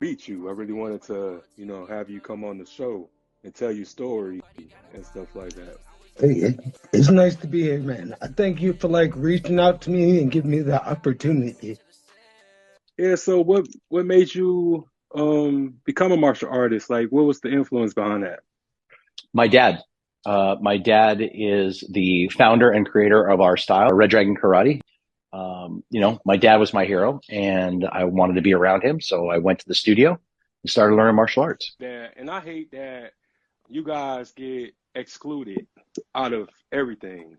meet you. I really wanted to, have you come on the show and tell your story and stuff like that. Hey, it's nice to be here, man. I thank you for like reaching out to me and giving me the opportunity. Yeah, so what made you become a martial artist? Like what was the influence behind that? My dad. My dad is the founder and creator of our style, Red Dragon Karate. My dad was my hero, and I wanted to be around him, so I went to the studio and started learning martial arts. That and I hate that you guys get excluded out of everything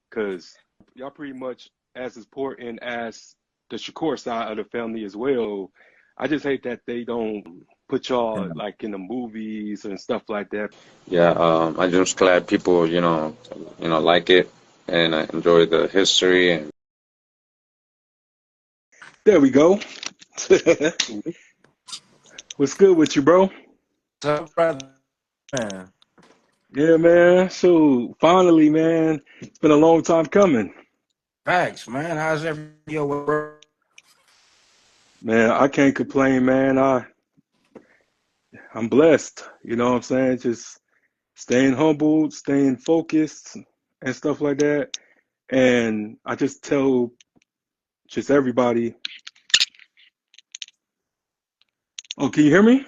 because y'all pretty much as important as the Shakur side of the family as well. I just hate that they don't put y'all like in the movies and stuff like that. Yeah, I'm just glad people, like it and I enjoy the history and There we go. What's good with you, bro? So, brother, man, Yeah, man. So finally, man, it's been a long time coming. facts, man. How's every your work? Man, I can't complain, man. I'm blessed. You know what I'm saying? Just staying humbled, staying focused, and stuff like that. And I just tell just everybody, oh, can you hear me?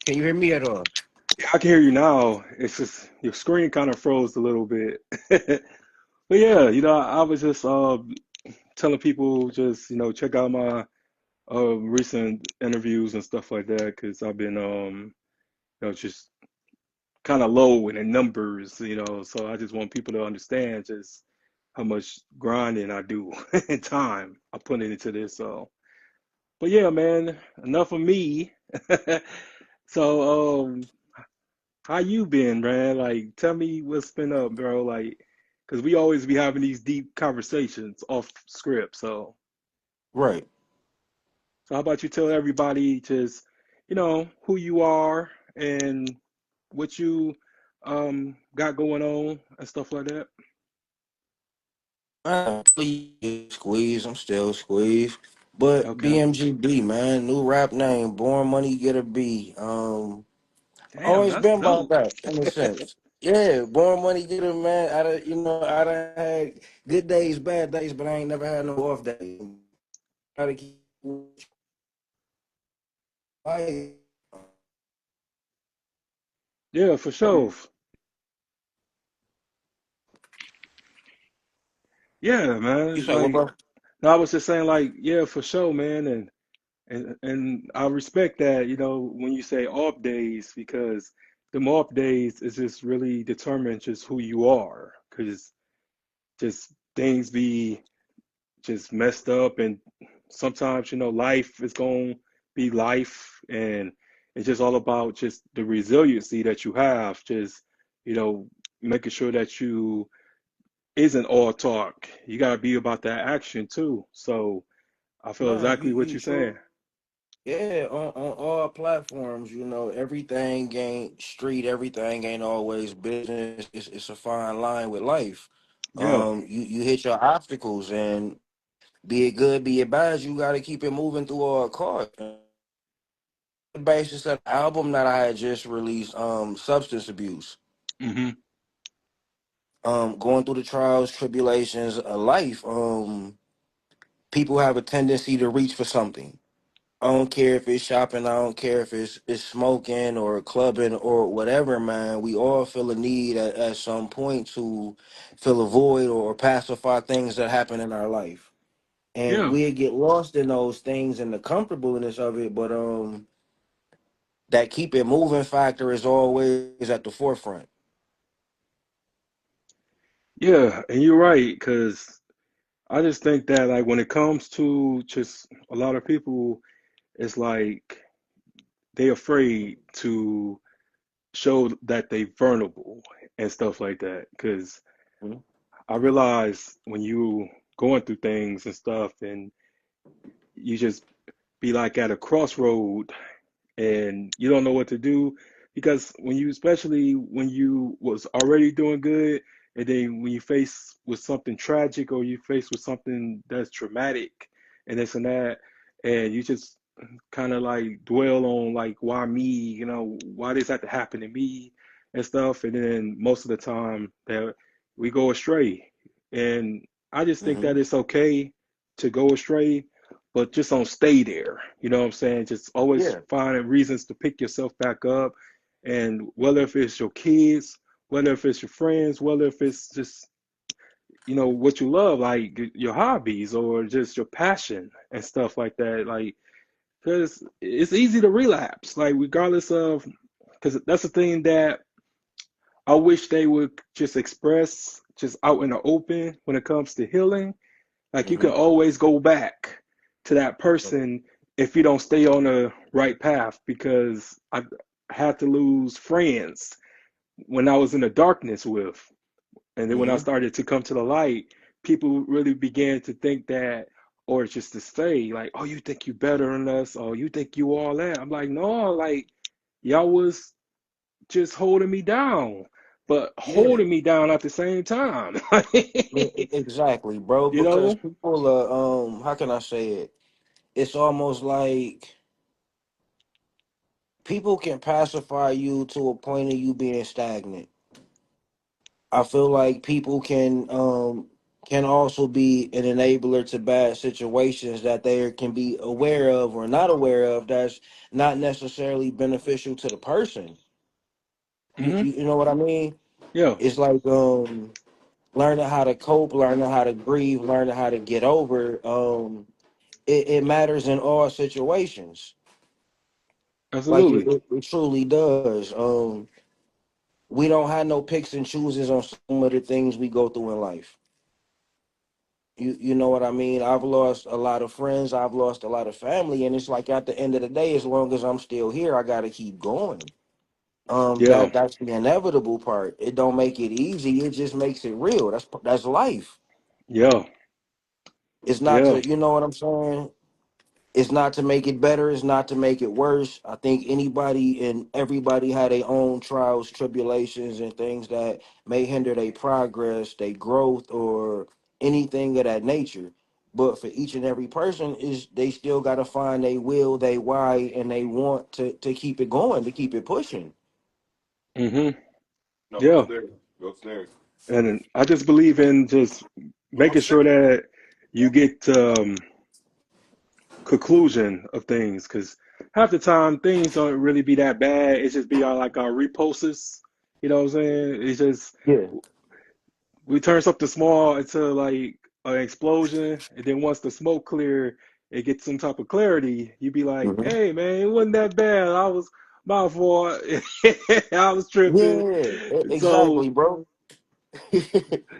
Can you hear me at all? Yeah, I can hear you now. It's just your screen kind of froze a little bit. But yeah, I was just telling people just, check out my recent interviews and stuff like that because I've been just kind of low in the numbers, so I just want people to understand just how much grinding I do and time I put into this. So, but yeah, man, enough of me. So, how you been, man? Like, tell me what's been up, bro. Like, because we always be having these deep conversations off script. Right. So how about you tell everybody just, who you are and what you got going on and stuff like that? Squeeze. I'm still squeeze. But Okay. BMGB, man, new rap name. Born Money Get a B. Damn, Always that's been about dope. that in a sense. Yeah, born money get a man. I done had good days, bad days, but I ain't never had no off days. Gotta keep life. Yeah, for sure. Yeah, You man. say what, Like, bro? no, I was just saying, like, yeah, for sure, man. And I respect that, when you say off days, because the off days is just really determine just who you are. Because just things be just messed up, and sometimes, life is going to be life, and it's just all about just the resiliency that you have, just, you know, making sure that you isn't all talk. You got to be about that action too. So I feel No, you exactly what you you're saying. true. Yeah, on all platforms, everything ain't street, everything ain't always business. It's a fine line with life. Yeah. You hit your obstacles, and be it good, be it bad, you got to keep it moving through all cards. The basis of the album that I had just released, substance abuse, Hmm. going through the trials, tribulations of life. People have a tendency to reach for something. I don't care if it's shopping. I don't care if it's smoking or clubbing or whatever, man. We all feel a need at some point to fill a void or pacify things that happen in our life, and Yeah. we get lost in those things and the comfortableness of it. But that keep it moving factor is always at the forefront. Yeah. And you're right, because I just think that, like, when it comes to just a lot of people, it's like they afraid to show that they vulnerable and stuff like that. Because Mhm. I realize when you going through things and stuff, and you just be like at a crossroad and you don't know what to do, because when you, especially when you was already doing good, and then when you face with something tragic or you face with something that's traumatic and this and that, and you just kind of like dwell on like why me, why this had to happen to me and stuff, and then most of the time that we go astray, and I just think Mm-hmm. that it's okay to go astray, but just don't stay there. You know what I'm saying? Just always Yeah. finding reasons to pick yourself back up, and whether if it's your kids, whether if it's your friends, whether if it's just what you love, like your hobbies or just your passion and stuff like that, like because it's easy to relapse, like regardless of, because that's the thing that I wish they would just express just out in the open when it comes to healing. Like you can Mm-hmm. always go back to that person if you don't stay on the right path, because I had to lose friends when I was in the darkness with. And then when I Mm-hmm. started to come to the light, people really began to think that, or just to say, like, oh, you think you better than us, or you think you all that. I'm like, no, like, y'all was just holding me down, but Yeah. holding me down at the same time. Exactly, bro. you Because know? people, how can I say it? It's almost like people can pacify you to a point of you being stagnant. I feel like people can also be an enabler to bad situations that they can be aware of or not aware of, that's not necessarily beneficial to the person. Hmm. You know what I mean? Yeah. It's like learning how to cope, learning how to grieve, learning how to get over. It matters in all situations. Like Absolutely. it truly does. We don't have no picks and chooses on some of the things we go through in life. You know what I mean? I've lost a lot of friends, I've lost a lot of family, and it's like at the end of the day, as long as I'm still here, I gotta keep going. Yeah. That's the inevitable part. It don't make it easy, it just makes it real. That's life. Yeah. It's not Yeah. to, you know what I'm saying? It's not to make it better, it's not to make it worse. I think anybody and everybody had their own trials, tribulations, and things that may hinder their progress, their growth, or anything of that nature. But for each and every person, is they still gotta find they will, they why, and they want to keep it going, to keep it pushing. Hmm. Yeah. And I just believe in just making sure that you get conclusion of things, because half the time things don't really be that bad. It's just be like our repulses. You know what I'm saying? It's just Yeah. we turn something small into like an explosion, and then once the smoke clear, it gets some type of clarity. You be like, Hmm. "Hey, man, it wasn't that bad. I was my fault. I was tripping." Yeah, So exactly, bro.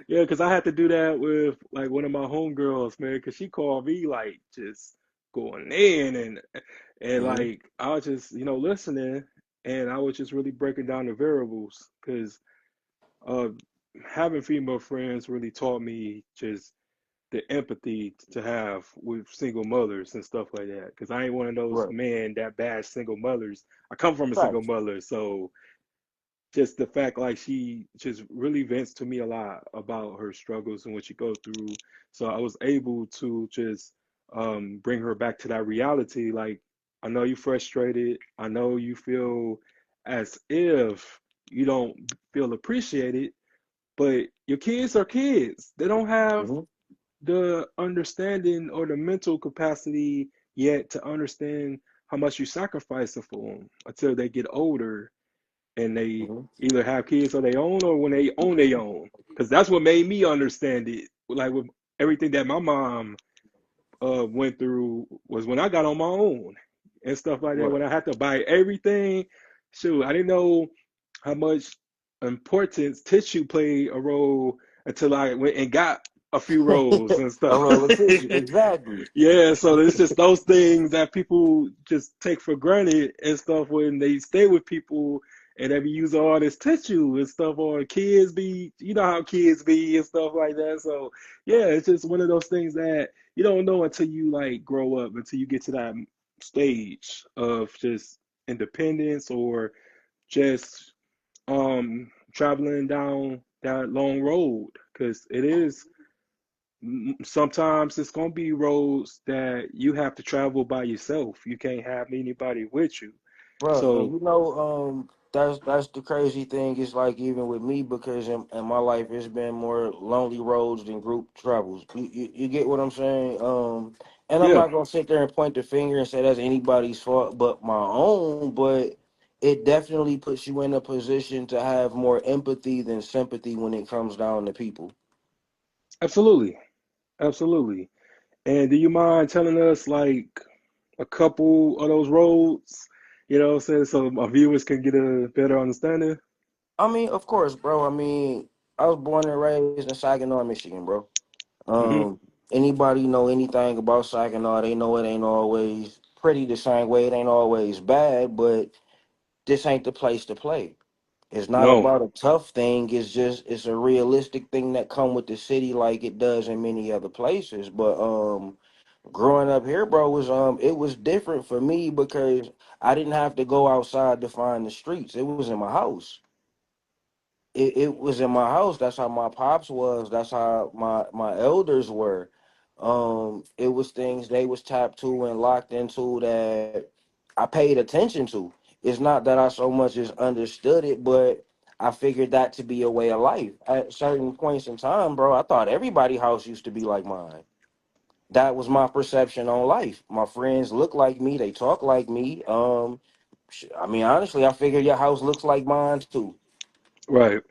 yeah, because I had to do that with like one of my homegirls, man, because she called me like just going in, and Hmm. like I was just listening, and I was just really breaking down the variables, because uh having female friends really taught me just the empathy to have with single mothers and stuff like that, because I ain't one of those Right. men that bash single mothers. I come from a single Facts. mother, so just the fact like she just really vents to me a lot about her struggles and what she goes through, so I was able to just bring her back to that reality, like, I know you frustrated, I know you feel as if you don't feel appreciated, but your kids are kids. They don't have Hmm. the understanding or the mental capacity yet to understand how much you sacrifice for them until they get older and they Hmm. either have kids of their own or when they own their own. Because that's what made me understand it. Like with everything that my mom went through was when I got on my own and stuff like that. Right. When I had to buy everything, shoot, I didn't know how much importance tissue played a role until I went and got a few rolls and A stuff. roll of tissue. Exactly. Yeah, so it's just those things that people just take for granted and stuff when they stay with people, and they be using all this tissue and stuff, or kids be, how kids be and stuff like that. So yeah, it's just one of those things that you don't know until you like grow up, until you get to that stage of just independence, or just traveling down that long road because it is sometimes it's gonna be roads that you have to travel by yourself. You can't have anybody with you. Bro, and So you know, that's the crazy thing. Is like even with me because in my life it's been more lonely roads than group travels. You get what I'm saying? And I'm yeah, not gonna sit there and point the finger and say that's anybody's fault but my own. But it definitely puts you in a position to have more empathy than sympathy when it comes down to people. absolutely, absolutely. And do you mind telling us like a couple of those roads? You know, so our viewers can get a better understanding. I mean, of course, bro. I mean, I was born and raised in Saginaw, Michigan, bro. Hmm. Anybody know anything about Saginaw? They know it ain't always pretty the same way. It ain't always bad, but this ain't the place to play. It's not No, about a tough thing. It's just it's a realistic thing that come with the city, like it does in many other places. But growing up here, bro, was it was different for me because I didn't have to go outside to find the streets. It was in my house. It was in my house. That's how my pops was. That's how my elders were. It was things they was tapped to and locked into that I paid attention to. It's not that I so much as understood it, but I figured that to be a way of life. At certain points in time, bro, I thought everybody house used to be like mine. That was my perception on life. My friends look like me, they talk like me. I mean, honestly, I figured your house looks like mine too. right,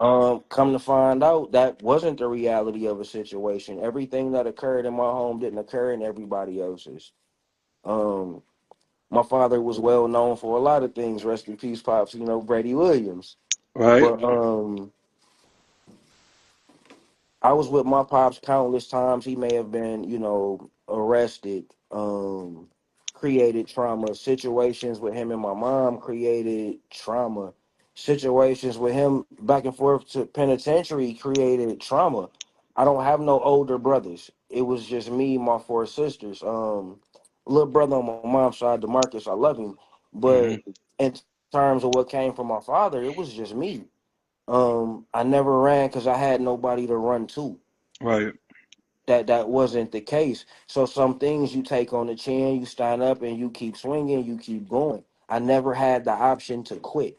Come to find out, that wasn't the reality of a situation. Everything that occurred in my home didn't occur in everybody else's. Um, my father was well known for a lot of things. Rest in peace, pops. You know, Brady Williams. right, But I was with my pops countless times. He may have been, arrested, created trauma. Situations with him and my mom created trauma. Situations with him back and forth to penitentiary created trauma. I don't have no older brothers. It was just me, my four sisters. Little brother on my mom's side, Demarcus, I love him. hmm, But in terms of what came from my father, it was just me. I never ran because I had nobody to run to. right. That wasn't the case. So some things you take on the chin, you stand up and you keep swinging, you keep going. I never had the option to quit.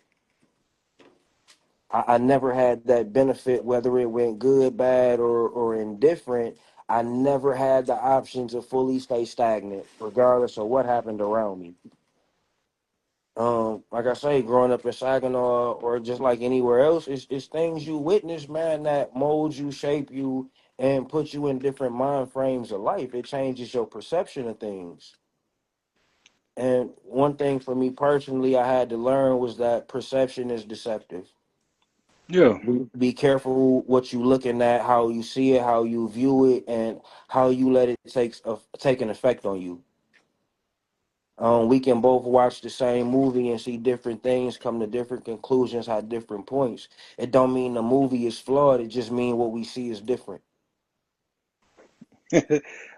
I never had that benefit, whether it went good, bad, or indifferent. I never had the option to fully stay stagnant, regardless of what happened around me. Like I say, growing up in Saginaw or just like anywhere else, it's things you witness, man, that molds you, shape you, and put you in different mind frames of life. It changes your perception of things. And one thing for me personally, I had to learn was that perception is deceptive. Yeah. Be careful what you looking at, how you see it, how you view it, and how you let it take an effect on you. We can both watch the same movie and see different things, come to different conclusions at different points. It don't mean the movie is flawed. It just mean what we see is different.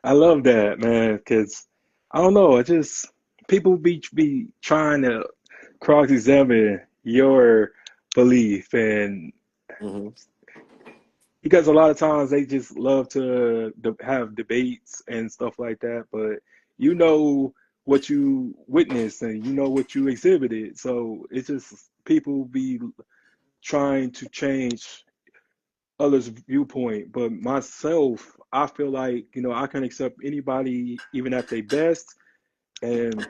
I love that, man, because I don't know, I just people be trying to cross-examine your belief, and Hmm. because a lot of times they just love to have debates and stuff like that, but you know what you witnessed and you know what you exhibited, so it's just people be trying to change others' viewpoint. But myself, I feel like, I can accept anybody even at their best and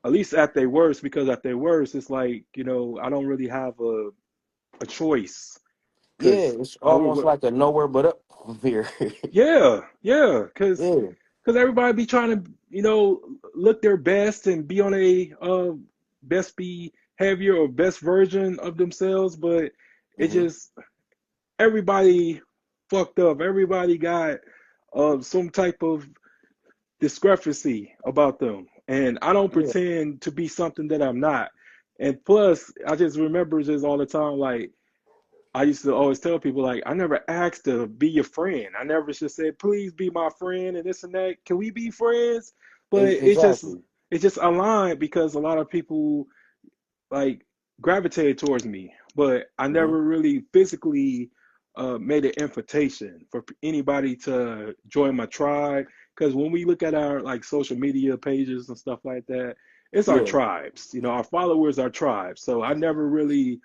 at least at their worst, because at their worst, it's like, I don't really have a choice. Yeah, Because it's I almost would, like a nowhere but up from here. yeah, yeah, Yeah. because everybody be trying to, look their best and be on a best behavior or best version of themselves, but it Hmm. just everybody fucked up. Everybody got some type of discrepancy about them. And I don't Yeah. pretend to be something that I'm not. And plus, I just remember just all the time, like, I used to always tell people, like, I never asked to be your friend. I never just said, please be my friend and this and that. Can we be friends? But Exactly. it just aligned because a lot of people like gravitated towards me, but I Hmm. never really physically. made an invitation for anybody to join my tribe. Because when we look at our like social media pages and stuff like that, it's our Yeah. tribes. You know, our followers are tribes. So I never really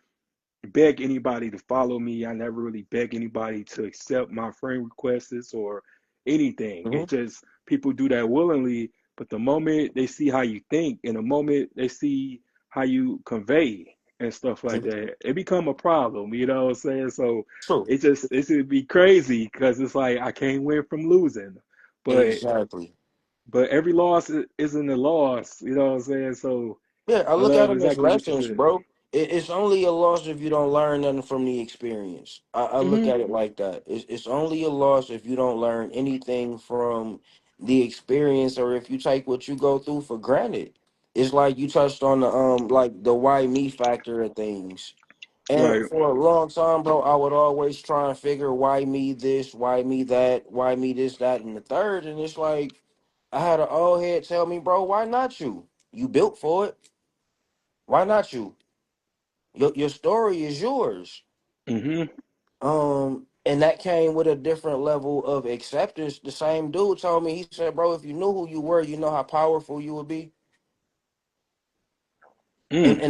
beg anybody to follow me. I never really beg anybody to accept my friend requests or anything. Hmm. It just people do that willingly. But the moment they see how you think and the moment they see how you convey and stuff like that, it become a problem. You know what I'm saying? So True. it would be crazy because it's like I can't win from losing. But Exactly. every loss isn't a loss. You know what I'm saying? So Yeah, I I look at love them as exactly what you lessons, said. bro. It's only a loss if you don't learn nothing from the experience. I look Hmm. at it like that. It's only a loss if you don't learn anything from the experience, or if you take what you go through for granted. It's like you touched on the like the why me factor of things. And Right. for a long time, bro, I would always try and figure why me this, why me that, why me this, that, and the third. And it's like I had an old head tell me, bro, why not you? You built for it. Why not you? Your story is yours. Hmm. And that came with a different level of acceptance. The same dude told me, he said, bro, if you knew who you were, you know how powerful you would be. Mm.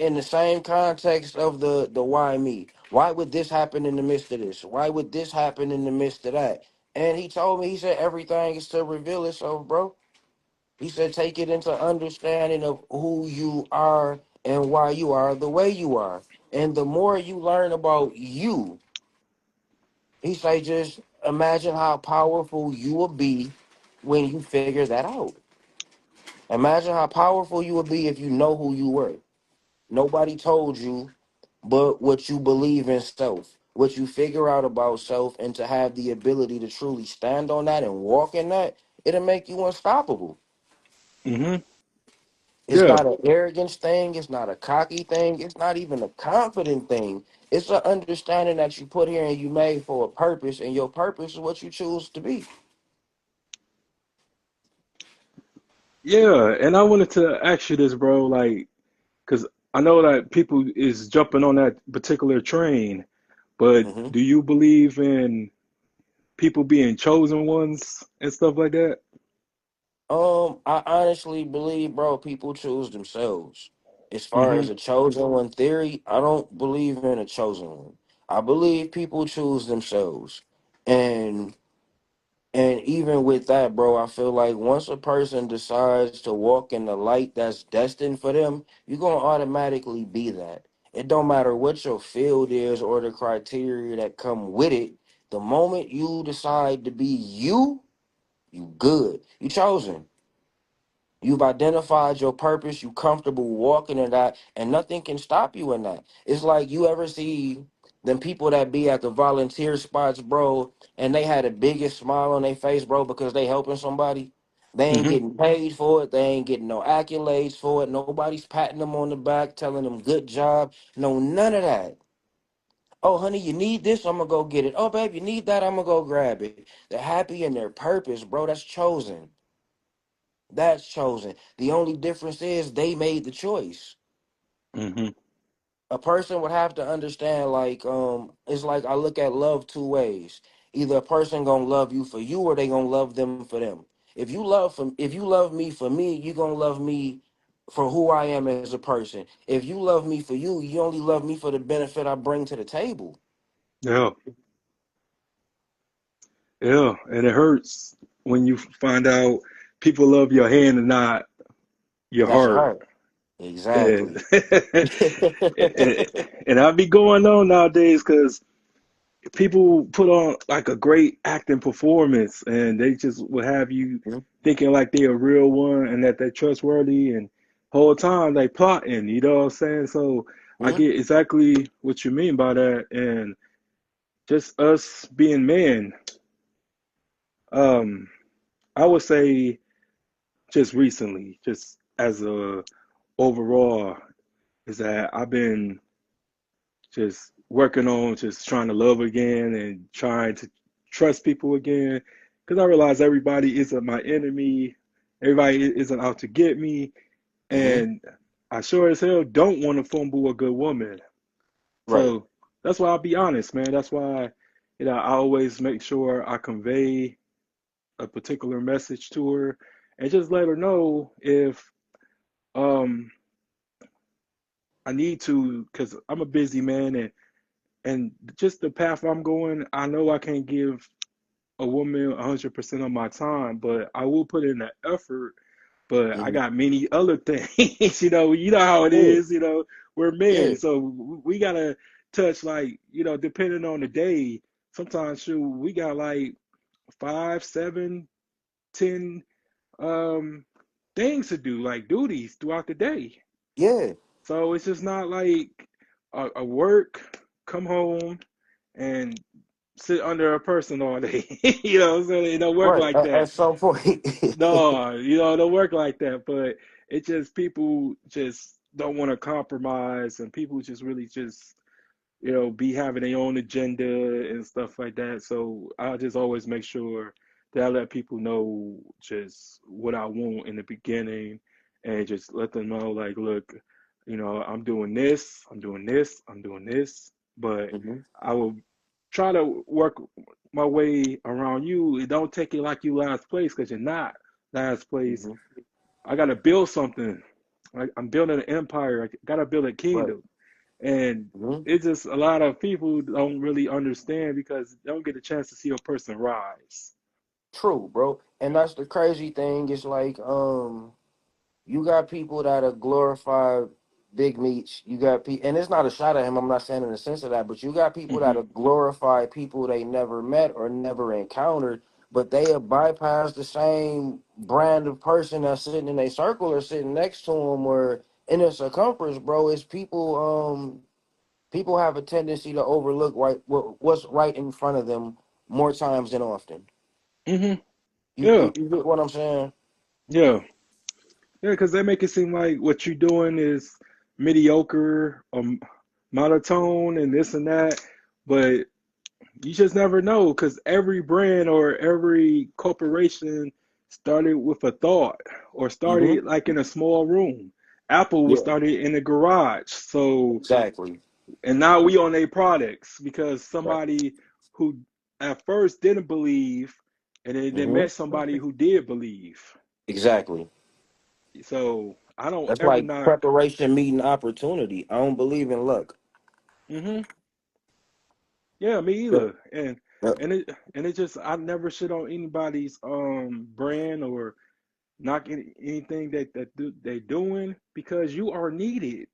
In the same context of the why me? Why would this happen in the midst of this? Why would this happen in the midst of that? And he told me, he said, everything is to reveal itself, bro. He said, take it into understanding of who you are and why you are the way you are. And the more you learn about you, he said, just imagine how powerful you will be when you figure that out. Imagine how powerful you would be if you know who you were. Nobody told you but what you believe in self, what you figure out about self, and to have the ability to truly stand on that and walk in that, it'll make you unstoppable. Hmm. It's Yeah. not an arrogance thing. It's not a cocky thing. It's not even a confident thing. It's an understanding that you put here and you made for a purpose, and your purpose is what you choose to be. Yeah. And I wanted to ask you this, bro, like, because I know that people is jumping on that particular train, but Hmm. do you believe in people being chosen ones and stuff like that? I honestly believe, bro, people choose themselves. As far Hmm. as a chosen one theory, I don't believe in a chosen one. I believe people choose themselves. And And even with that, bro, I feel like once a person decides to walk in the light that's destined for them, you're gonna automatically be that. It don't matter what your field is or the criteria that come with it. The moment you decide to be you, you good. You chosen. You've identified your purpose. You comfortable walking in that, and nothing can stop you in that. It's like you ever see them people that be at the volunteer spots, bro, and they had the biggest smile on their face, bro, because they helping somebody. They ain't Hmm. getting paid for it. They ain't getting no accolades for it. Nobody's patting them on the back, telling them good job. No, none of that. Oh, honey, you need this? I'm gonna go get it. Oh, babe, you need that? I'm gonna go grab it. They're happy in their purpose, bro. That's chosen. That's chosen. The only difference is they made the choice. Hmm. A person would have to understand, like, it's like I look at love two ways. Either a person gonna love you for you, or they gonna love them for them. If you love me for me, you gonna love me for who I am as a person. If you love me for you, you only love me for the benefit I bring to the table. Yeah. Yeah. And it hurts when you find out people love your hand and not your That's your heart. heart. And Exactly. and, and I be going on nowadays because people put on like a great acting performance and they just will have you thinking like they're a real one and that they're trustworthy and whole time they plotting, you know what I'm saying? So I Mhm. get exactly what you mean by that and just us being men, um, I would say just recently, just as a overall, is that I've been just working on just trying to love again and trying to trust people again because I realize everybody isn't my enemy, everybody isn't out to get me, Mhm. and I sure as hell don't want to fumble a good woman. Right. So that's why I'll be honest, man. That's why. I always make sure I convey a particular message to her and just let her know if um I need to, because I'm a busy man, and just the path I'm going, I know I can't give a woman 100% of my time, but I will put in the effort. But I Hmm. got many other things, you know how it Yeah, is, we're men, yeah, so we gotta touch, like, depending on the day. Sometimes, shoot, we got like 5, 7, 10 um things to do, like duties throughout the day. yeah. So it's just not like a work, come home, and sit under a person all day. So it don't work Right. like At that. some point. No, it don't work like that. But it just, people just don't want to compromise, and people just really just be having their own agenda and stuff like that. So I just always make sure that I let people know just what I want in the beginning, and just let them know, like, look, I'm doing this, I'm doing this, I'm doing this, but Hmm. I will try to work my way around you. It don't take it like you last place, because you're not last place. Hmm. I got to build something. I'm building an empire. I got to build a Right. kingdom. And Hmm. it's just a lot of people don't really understand, because they don't get a chance to see a person rise. True, bro. And that's the crazy thing. It's like, you got people that are glorified big meats. You got people, and it's not a shot at him. I'm not saying in the sense of that, but you got people that Hmm. are glorified people they never met or never encountered, but they have bypassed the same brand of person that's sitting in a circle or sitting next to them or in a circumference, bro. It's people. People have a tendency to overlook what's right in front of them more times than often. Hmm. You Yeah, you, you get what I'm saying? yeah, yeah. Because they make it seem like what you're doing is mediocre, monotone, and this and that. But you just never know, because every brand or every corporation started with a thought, or Hmm. started like in a small room. Apple was Yeah, started in a garage. So, exactly. and now we on their products, because Right. somebody who at first didn't believe, and then they Hmm. met somebody who did believe. Exactly. So I don't That's ever like knock. preparation meeting opportunity. I don't believe in luck. Hmm. Yeah, me Yep. either. And Yep. it just, I never shit on anybody's brand, or knock anything they doing, because you are needed,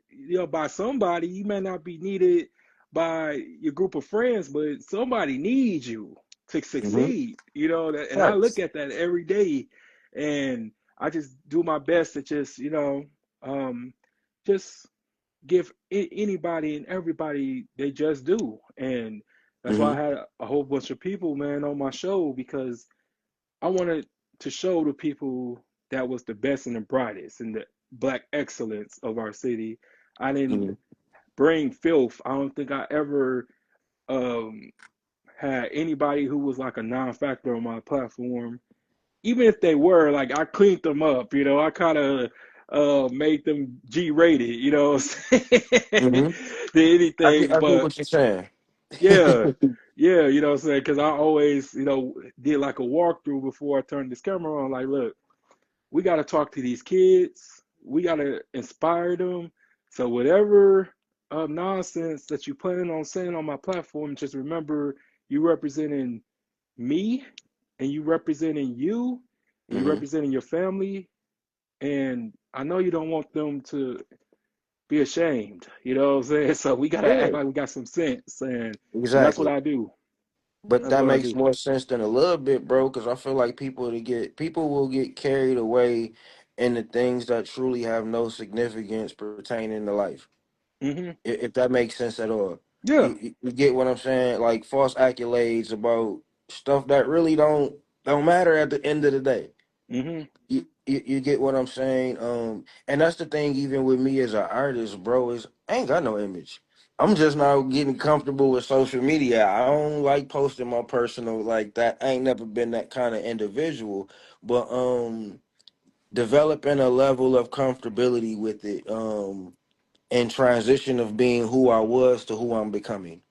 by somebody. You may not be needed by your group of friends, but somebody needs you to Hmm. succeed. And I Right. look at that every day, and I just do my best to just just give anybody and everybody they just do. And that's why Hmm. I had a whole bunch of people, man, on my show, because I wanted to show the people that was the best and the brightest and the black excellence of our city. I didn't Hmm. bring filth. I don't think I ever um, had anybody who was like a non-factor on my platform. Even if they were, like, I cleaned them up. I kind of made them G-rated. You know what I'm saying? Hmm. Than anything, I get but what you're saying. yeah. Yeah, what I'm saying? Because I always, did like a walkthrough before I turned this camera on. Like, look, we got to talk to these kids. We got to inspire them. So whatever nonsense that you planning on saying on my platform, just remember, you representing me, and you representing you, and you Hmm. representing your family. And I know you don't want them to be ashamed. You know what I'm saying? So we got to act Yeah, like we got some sense. And that's what exactly. I do. But That's that what I makes do. more sense than a little bit, bro, because I feel like people will get carried away in the things that truly have no significance pertaining to life. Hmm. If that makes sense at all. Yeah. You get what I'm saying? Like false accolades about stuff that really don't matter at the end of the day. Hmm. You get what I'm saying? And that's the thing. Even with me as an artist, bro, is I ain't got no image. I'm just now getting comfortable with social media. I don't like posting my personal like that. I ain't never been that kind of individual, but developing a level of comfortability with it. And transition of being who I was to who I'm becoming.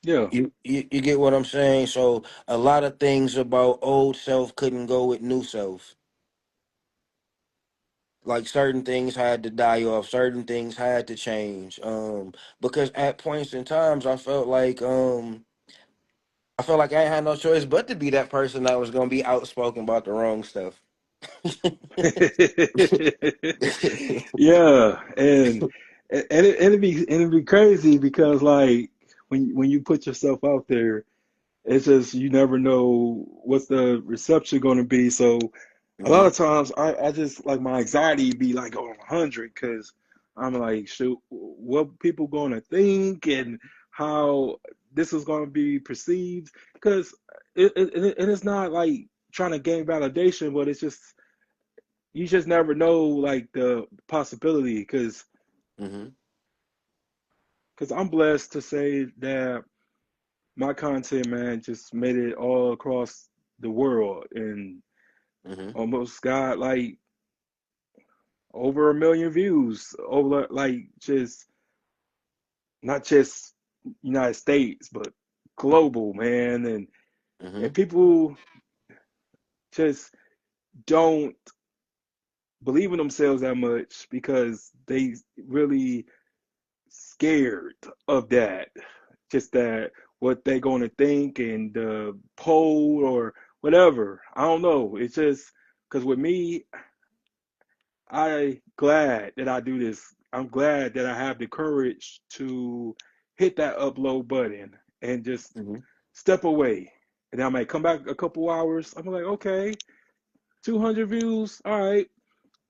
Yeah. You get what I'm saying? So a lot of things about old self couldn't go with new self. Like certain things had to die off, certain things had to change. Because at points in times I felt like I ain't had no choice but to be that person that was gonna be outspoken about the wrong stuff. Yeah, and it'd be crazy because like when you put yourself out there, it's just you never know what's the reception going to be. So a lot hmm of times I just like my anxiety be like on 100 because I'm like, shoot, what people going to think and how this is going to be perceived because and it's not like trying to gain validation, but it's just you just never know like the possibility hmm because I'm blessed to say that my content, man, just made it all across the world and hmm almost got like over 1 million views over like just not just United States but global, man, and hmm people just don't believe in themselves that much because they really scared of that. Just that what they going to think and the poll or whatever. I don't know. It's just because with me, I glad that I do this. I'm glad that I have the courage to hit that upload button and just hmm step away. And I might come back a couple hours. I'm like, okay, 200 views, all right.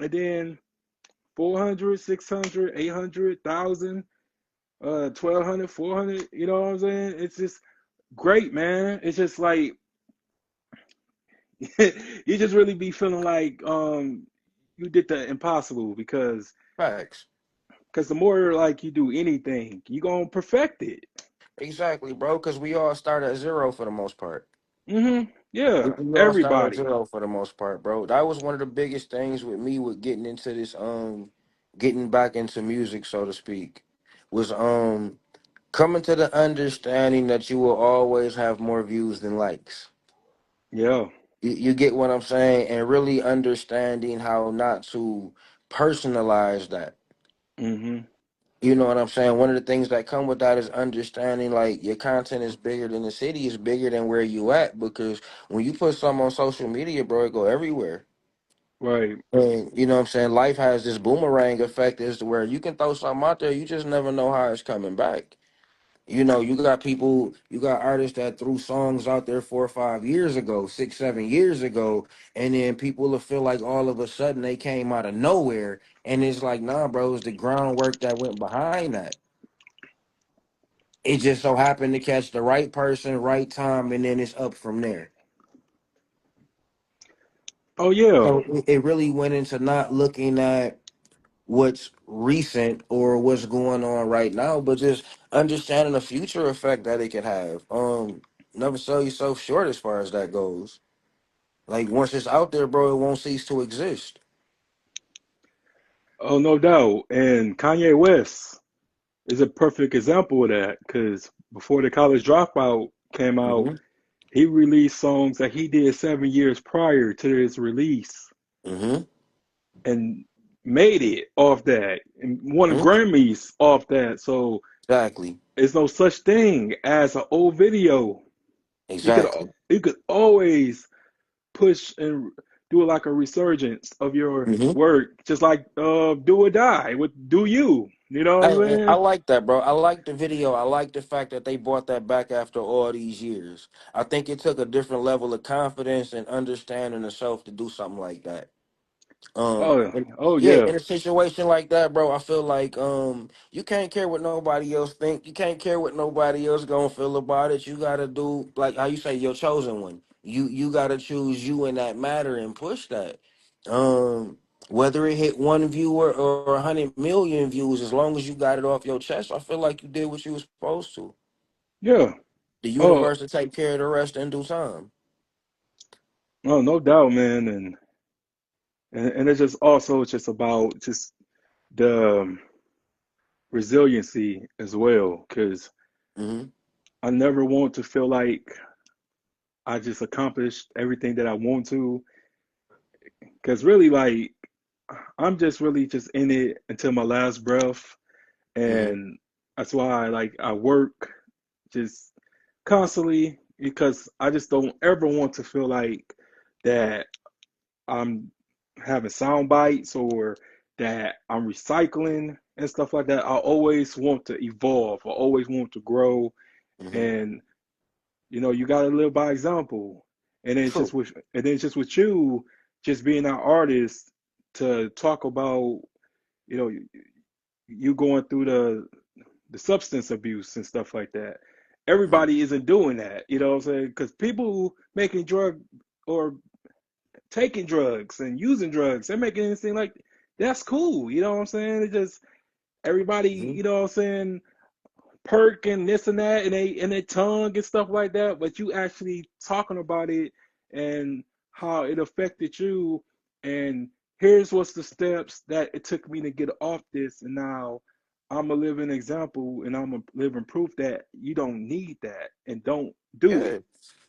And then 400, 600, 800, 1,000. 1,200, 400. You know what I'm saying? It's just great, man. It's just like you just really be feeling like you did the impossible Facts. because the more like you do anything, you gonna perfect it. Exactly, bro. Because we all start at zero for the most part. We, Yeah, we all start at everybody. zero for the most part, bro. That was one of the biggest things with me with getting into this, getting back into music, so to speak, was coming to the understanding that you will always have more views than likes. Yeah. You get what I'm saying, and really understanding how not to personalize that. hmm You know what I'm saying? One of the things that come with that is understanding like your content is bigger than the city, is bigger than where you at, because when you put something on social media, bro, it go everywhere. Right. And you know what I'm saying? Life has this boomerang effect as to where you can throw something out there, you just never know how it's coming back. You know, you got artists that threw songs out there 4 or 5 years ago, 6, 7 years ago, and then people will feel like all of a sudden they came out of nowhere. And it's like, nah, bro, it's the groundwork that went behind that. It just so happened to catch the right person, right time, and then it's up from there. Oh yeah. So it really went into not looking at what's recent or what's going on right now, but just understanding the future effect that it can have. Never sell yourself short as far as that goes. Like once it's out there, bro, it won't cease to exist. Oh no doubt. And Kanye West is a perfect example of that because before the college dropout came out, hmm he released songs that he did 7 years prior to his release hmm and made it off that and won hmm Grammys off that. So Exactly. there's no such thing as an old video. You could Exactly. you could always push and do like a resurgence of your hmm work, just like Do or Die with Do You. You know what I'm I saying? like that, bro. I like the video. I like the fact that they brought that back after all these years. I think it took a different level of confidence and understanding of self to do something like that. Oh, And oh yeah, yeah, in a situation like that, bro, I feel like you can't care what nobody else think. You can't care what nobody else gonna feel about it. You gotta do like how you say your chosen one. You gotta choose you in that matter and push that. Um, whether it hit one viewer or 100 million views, as long as you got it off your chest, I feel like you did what you was supposed to. yeah. The Oh, universe will take care of the rest in due time. oh, no doubt, man. And it's just also just about just the resiliency as well, because hmm I never want to feel like I just accomplished everything that I want to, because really, like, I'm just really just in it until my last breath, Hmm. and that's why like I work just constantly because I just don't ever want to feel like that I'm having sound bites or that I'm recycling and stuff like that. I always want to evolve. I always want to grow, Hmm. and you got to live by example. True. And then just with you, just being an artist to talk about, you know, you going through the substance abuse and stuff like that. Hmm. Everybody isn't doing that, you know what I'm saying? Because people making drug or taking drugs and using drugs, they're making it seem like that's cool, you know what I'm saying? It just everybody, Hmm. you know what I'm saying, perk and this and that and their tongue and stuff like that, but you actually talking about it and how it affected you, and here's what's the steps that it took me to get off this, and now I'm a living example and I'm a living proof that you don't need that and don't do it. Yeah.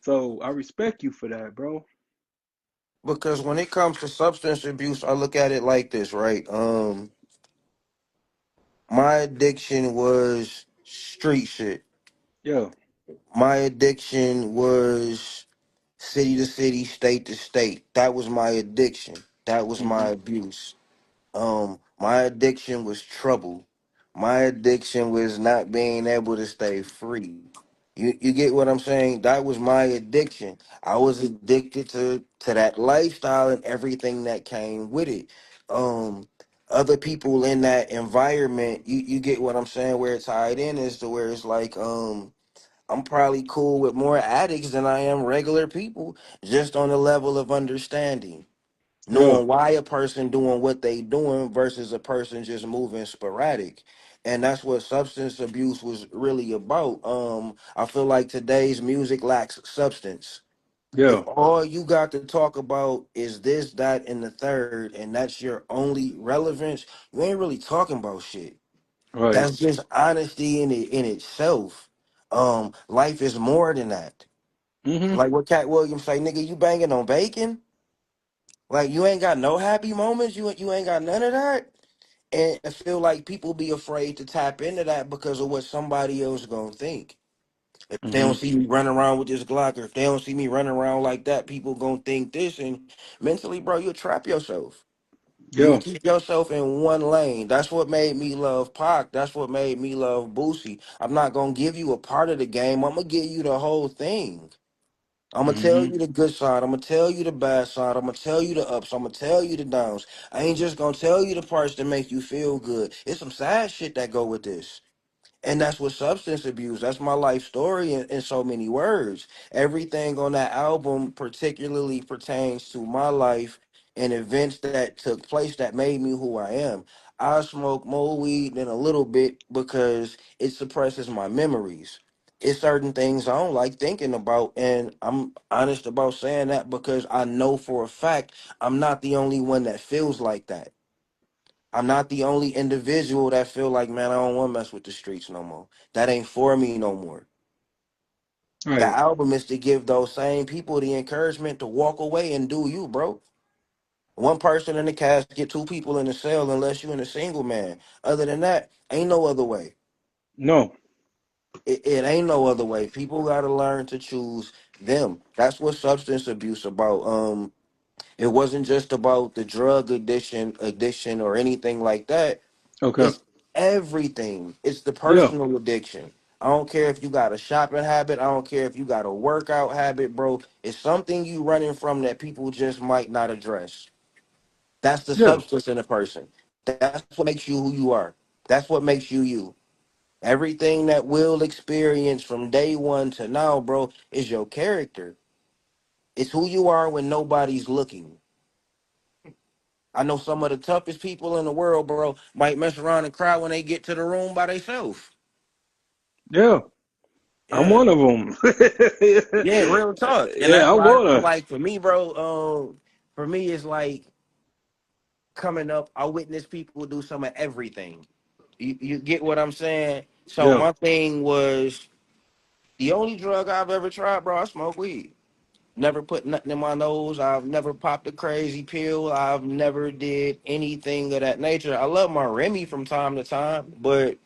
So I respect you for that, bro. Because when it comes to substance abuse, I look at it like this, right? My addiction was street shit. Yeah. My addiction was city to city, state to state. That was my addiction. That was my Mhm. abuse. My addiction was trouble. My addiction was not being able to stay free. You get what I'm saying? That was my addiction. I was addicted to that lifestyle and everything that came with it. Um, Other people in that environment, you get what I'm saying? Where it's tied in is to where it's like, I'm probably cool with more addicts than I am regular people, just on the level of understanding, Yeah. knowing why a person doing what they doing versus a person just moving sporadic. And that's what substance abuse was really about. I feel like today's music lacks substance. If Yeah. all you got to talk about is this, that, and the third, and that's your only relevance, you ain't really talking about shit. Right. That's just honesty in itself. Life is more than that. Mhm. Like what Cat Williams say, nigga, you banging on bacon? Like you ain't got no happy moments. You ain't got none of that. And I feel like people be afraid to tap into that because of what somebody else gonna think. If they don't Mhm. see me running around with this Glock, or if they don't see me running around like that, people gonna think this. And mentally, bro, you'll trap yourself. You will Yeah. keep yourself in one lane. That's what made me love Pac. That's what made me love Boosie. I'm not gonna give you a part of the game. I'm gonna give you the whole thing. I'm gonna tell Mhm. you the good side. I'm gonna tell you the bad side. I'm gonna tell you the ups. I'm gonna tell you the downs. I ain't just gonna tell you the parts that make you feel good. It's some sad shit that go with this. And that's what substance abuse. That's my life story in so many words. Everything on that album particularly pertains to my life and events that took place that made me who I am. I smoke more weed than a little bit because it suppresses my memories. It's certain things I don't like thinking about, and I'm honest about saying that because I know for a fact I'm not the only one that feels like that. I'm not the only individual that feel like, man, I don't want to mess with the streets no more. That ain't for me no more. The Right. album is to give those same people the encouragement to walk away and do you, bro. One person in the casket, two people in the cell, unless you're in a single man. Other than that, ain't no other way. No. It ain't no other way. People got to learn to choose them. That's what substance abuse about. It wasn't just about the drug addiction or anything like that. Okay. It's everything. It's the Yeah. personal addiction. I don't care if you got a shopping habit. I don't care if you got a workout habit, bro. It's something you running from that people just might not address. That's the Yeah. substance in a person. That's what makes you who you are. That's what makes you you. Everything that we'll experience from day one to now, bro, is your character. It's who you are when nobody's looking. I know some of the toughest people in the world, bro, might mess around and cry when they get to the room by themselves. Yeah. I'm Yeah. one of them. Yeah, real talk. And Yeah, that's I why I feel wanna. like for me, bro, for me it's like coming up, I witness people do some of everything. You get what I'm saying? So Yeah. my thing was The only drug I've ever tried, bro, I smoke weed. Never put nothing in my nose. I've never popped a crazy pill. I've never did anything of that nature. I love my Remy from time to time, but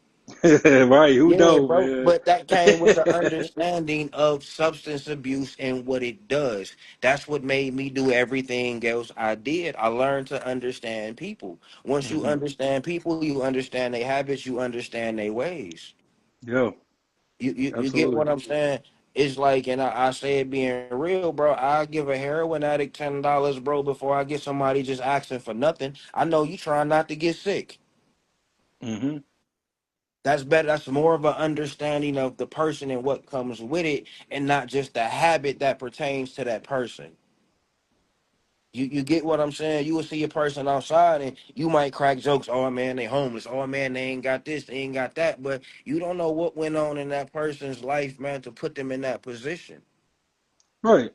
Right? Who yeah, don't, bro. man? But that came with the understanding of substance abuse and what it does. That's what made me do everything else I did. I learned to understand people. Once you Hmm. understand people, you understand their habits, you understand their ways. Yeah, You get absolutely. what I'm saying? It's like, and I say it being real, bro. I give a heroin addict $10, bro, before I get somebody just asking for nothing. I know you trying not to get sick. Hmm. That's better. That's more of an understanding of the person and what comes with it, and not just the habit that pertains to that person. You get what I'm saying? You will see a person outside and you might crack jokes. Oh man, they homeless. Oh man, they ain't got this, they ain't got that. But you don't know what went on in that person's life, man, to put them in that position. Right.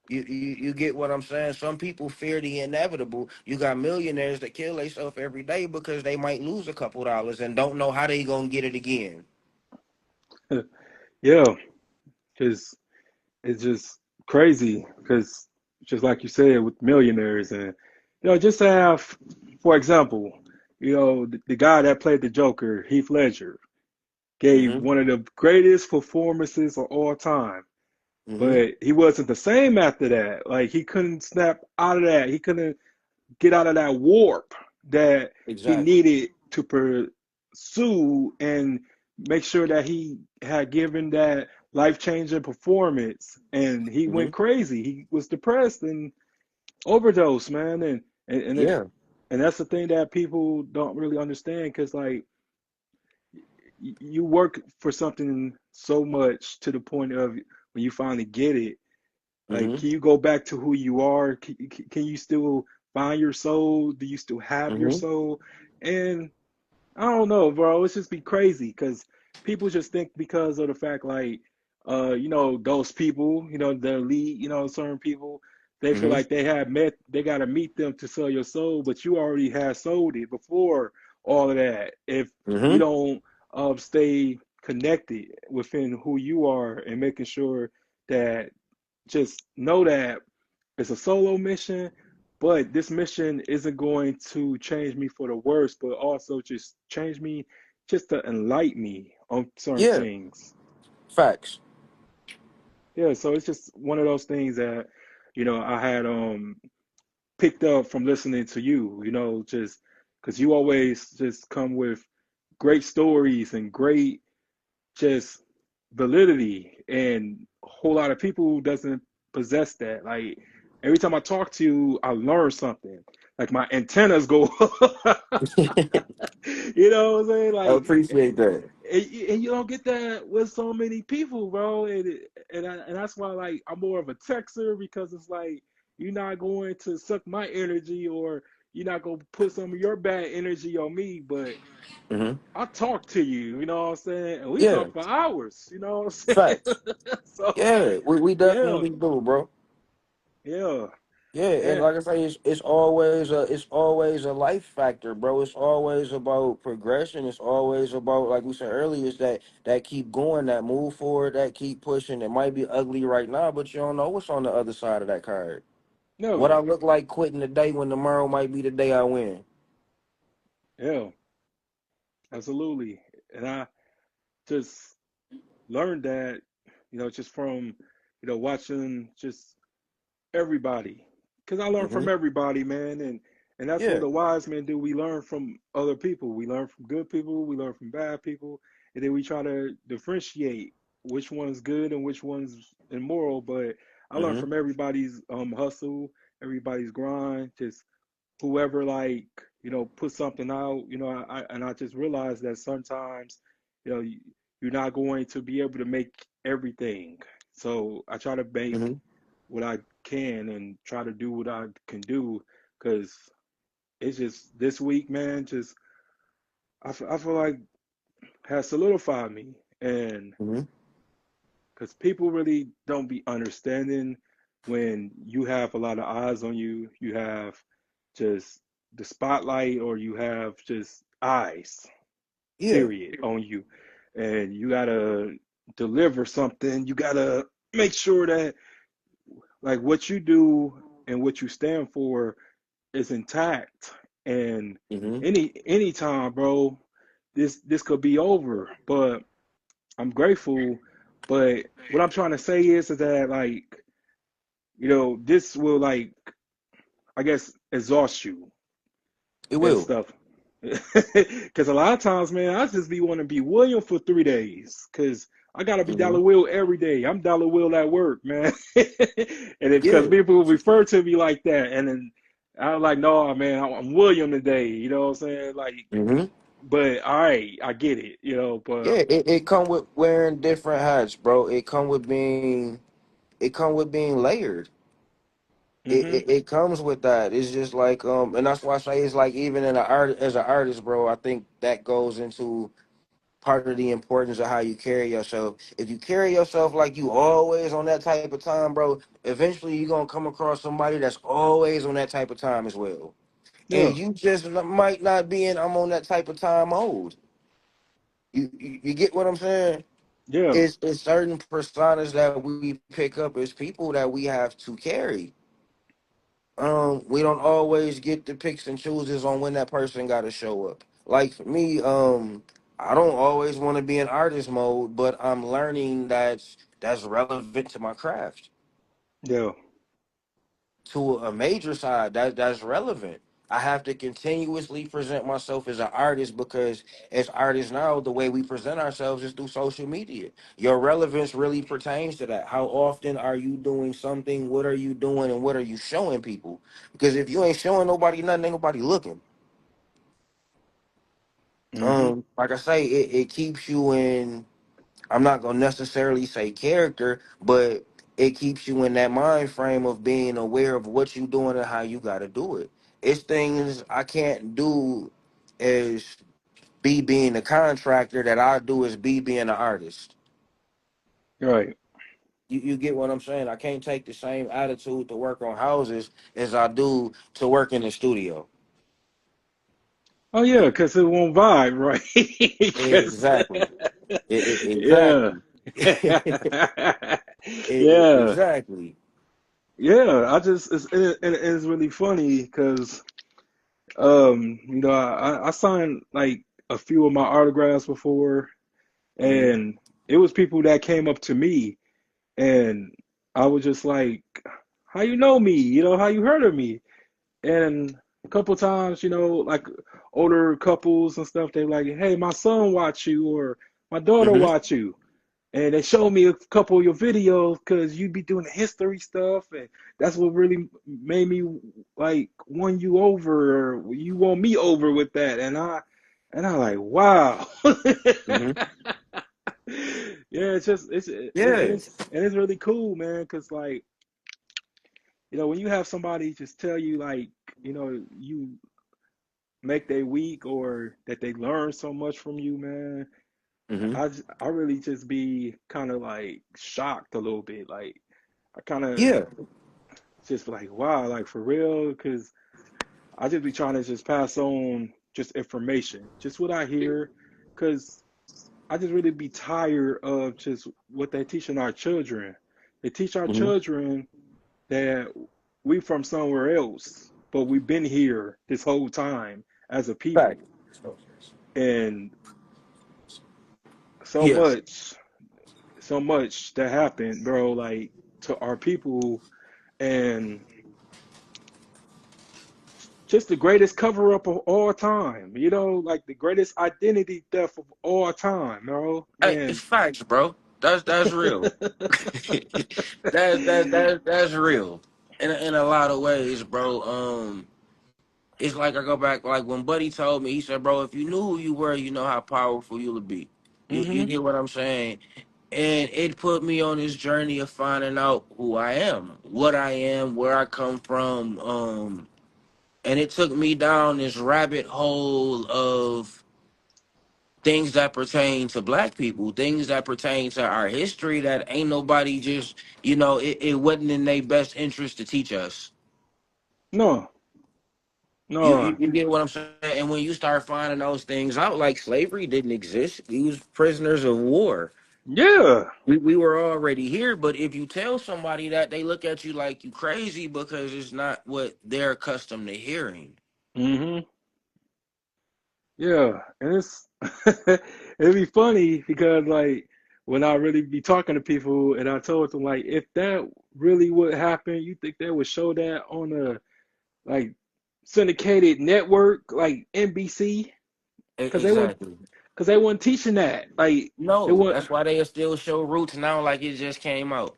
You get what I'm saying? Some people fear the inevitable. You got millionaires that kill themselves every day because they might lose a couple dollars and don't know how they gonna get it again. Yeah, because it's just crazy. Because just like you said, with millionaires, and just to have, for example, the guy that played the Joker, Heath Ledger, gave Mm-hmm. one of the greatest performances of all time. Mm-hmm. But he wasn't the same after that. Like he couldn't snap out of that. He couldn't get out of that warp that he Exactly. needed to pursue and make sure that he had given that life-changing performance. And he Mm-hmm. went crazy. He was depressed and overdosed, man. Yeah. And that's the thing that people don't really understand, because like you work for something so much to the point of when you finally get it, like, Mm-hmm. can you go back to who you are? Can you still find your soul? Do you still have your Mm-hmm. soul? And I don't know, bro. It's just be crazy because people just think because of the fact, like, those people, the elite, certain people, they feel Mm-hmm. like they got to meet them to sell your soul, but you already had sold it before all of that. If you Mm-hmm. don't stay connected within who you are and making sure that just know that it's a solo mission, but this mission isn't going to change me for the worse, but also just change me just to enlighten me on certain Yeah. things. Facts. Yeah, so it's just one of those things that, I had picked up from listening to you, just because you always just come with great stories and great just validity, and a whole lot of people doesn't possess that. Like every time I talk to you, I learn something. Like my antennas go you know what I'm saying? I Like appreciate that. and you don't get that with so many people, bro. And that's why, like, I'm more of a texter, because it's like you're not going to suck my energy, or you're not gonna put some of your bad energy on me, but Mm-hmm. I talk to you, you know what I'm saying? And we Yeah. talk for hours, you know what I'm saying? Facts. So, Yeah. We yeah, definitely do, bro. yeah, Yeah, and and like I say, it's always a life factor, bro. It's always about progression. It's always about, like we said earlier, is that keep going, that move forward, that keep pushing. It might be ugly right now, but you don't know what's on the other side of that card. What no, I look like quitting today when tomorrow might be the day I win. yeah, absolutely. And I just learned that, just from, watching just everybody, because I learn Hmm. from everybody, man, and that's what Yeah. the wise men do. We learn from other people. We learn from good people. We learn from bad people, and then we try to differentiate which one's good and which one's immoral. But I learn Hmm. from everybody's hustle, everybody's grind, just whoever, like, put something out. I just realized that sometimes, you're not going to be able to make everything. So I try to make Hmm. what I can and try to do what I can do, because it's just this week, man. Just I feel like has solidified me, and Hmm. because people really don't be understanding when you have a lot of eyes on you, you have just the spotlight, or you have just eyes, Yeah. period, on you, and you gotta. deliver something, you gotta make sure that like what you do and what you stand for is intact. And Hmm. anytime, bro, this could be over. But I'm grateful. But what I'm trying to say is that like, this will like I guess exhaust you It and will. stuff. Because a lot of times, man, I just be want to be William for 3 days. Because I gotta be Hmm. Dollar Will every day. I'm Dollar Will at work, man. And because Yeah. people will refer to me like that, and then I'm like, no, man, I'm William today. You know what I'm saying? Like, Hmm. but all right, I get it. But Yeah. It come with wearing different hats, bro. It come with being layered. hmm It comes with that. It's just like and that's why I say it's like even in an art as an artist, bro. I think that goes into part of the importance of how you carry yourself. If you carry yourself like you always on that type of time, bro, eventually you're gonna come across somebody that's always on that type of time as well. yeah, And you just might not be in I'm on that type of time mode. You get what I'm saying? yeah, It's certain personas that we pick up as people that we have to carry. We don't always get the picks and chooses on when that person got to show up. Like for me, I don't always want to be in artist mode, but I'm learning that's relevant to my craft. yeah. To a major side, that's relevant. I have to continuously present myself as an artist because as artists now, the way we present ourselves is through social media. Your relevance really pertains to that. How often are you doing something? What are you doing? And what are you showing people? Because if you ain't showing nobody nothing, ain't nobody looking. hmm Like I say, it keeps you in. I'm not gonna necessarily say character, but it keeps you in that mind frame of being aware of what you're doing and how you gotta do it. It's things I can't do as B being a contractor that I do as B being an artist. Right. You get what I'm saying? I can't take the same attitude to work on houses as I do to work in the studio. Oh yeah, because it won't vibe, right? Because Exactly. yeah. Exactly. Yeah. Exactly. Yeah, I just it's really funny because I signed like a few of my autographs before, Hmm. and it was people that came up to me, and I was just like, "How you know me? How you heard of me?" And a couple times, like older couples and stuff, they like, "Hey, my son watch you," or "My daughter Hmm. watch you." And they showed me a couple of your videos because you be doing the history stuff, and that's what really made me like won you over, or you won me over with that. And I like, wow. Hmm. Yeah, it's just it's it, Yeah. and it's really cool, man, because like when you have somebody just tell you like you make their week or that they learn so much from you, man. Hmm. I really just be kind of like shocked a little bit. Like I kind of Yeah. just like, wow, like for real, because I just be trying to just pass on just information, just what I hear, because I just really be tired of just what they teaching our children. They teach our Hmm. children that we from somewhere else, but we've been here this whole time as a Fact. people, and so Yeah. much, so much that happened, bro, like to our people, and just the greatest cover up of all time, like the greatest identity theft of all time, bro. Hey, it's And facts, bro. That's real. That's real. In a lot of ways, bro. It's like I go back like when Buddy told me, he said, bro, if you knew who you were, you know how powerful you'll be. You hmm get what I'm saying? And it put me on this journey of finding out who I am, what I am, where I come from. And it took me down this rabbit hole of things that pertain to black people, things that pertain to our history that ain't nobody just, it wasn't in their best interest to teach us. no, You, no, you you get what I'm saying? And when you start finding those things out, like slavery didn't exist. We was prisoners of war. Yeah. We were already here, but if you tell somebody that, they look at you like you crazy because it's not what they're accustomed to hearing. Hmm. Yeah. And it's it'd be funny because like when I really be talking to people and I told them like if that really would happen, you think they would show that on a like syndicated network like NBC? Because they weren't Exactly. because they weren't teaching that. Like they No, weren't. that's why they still show Roots now like it just came out.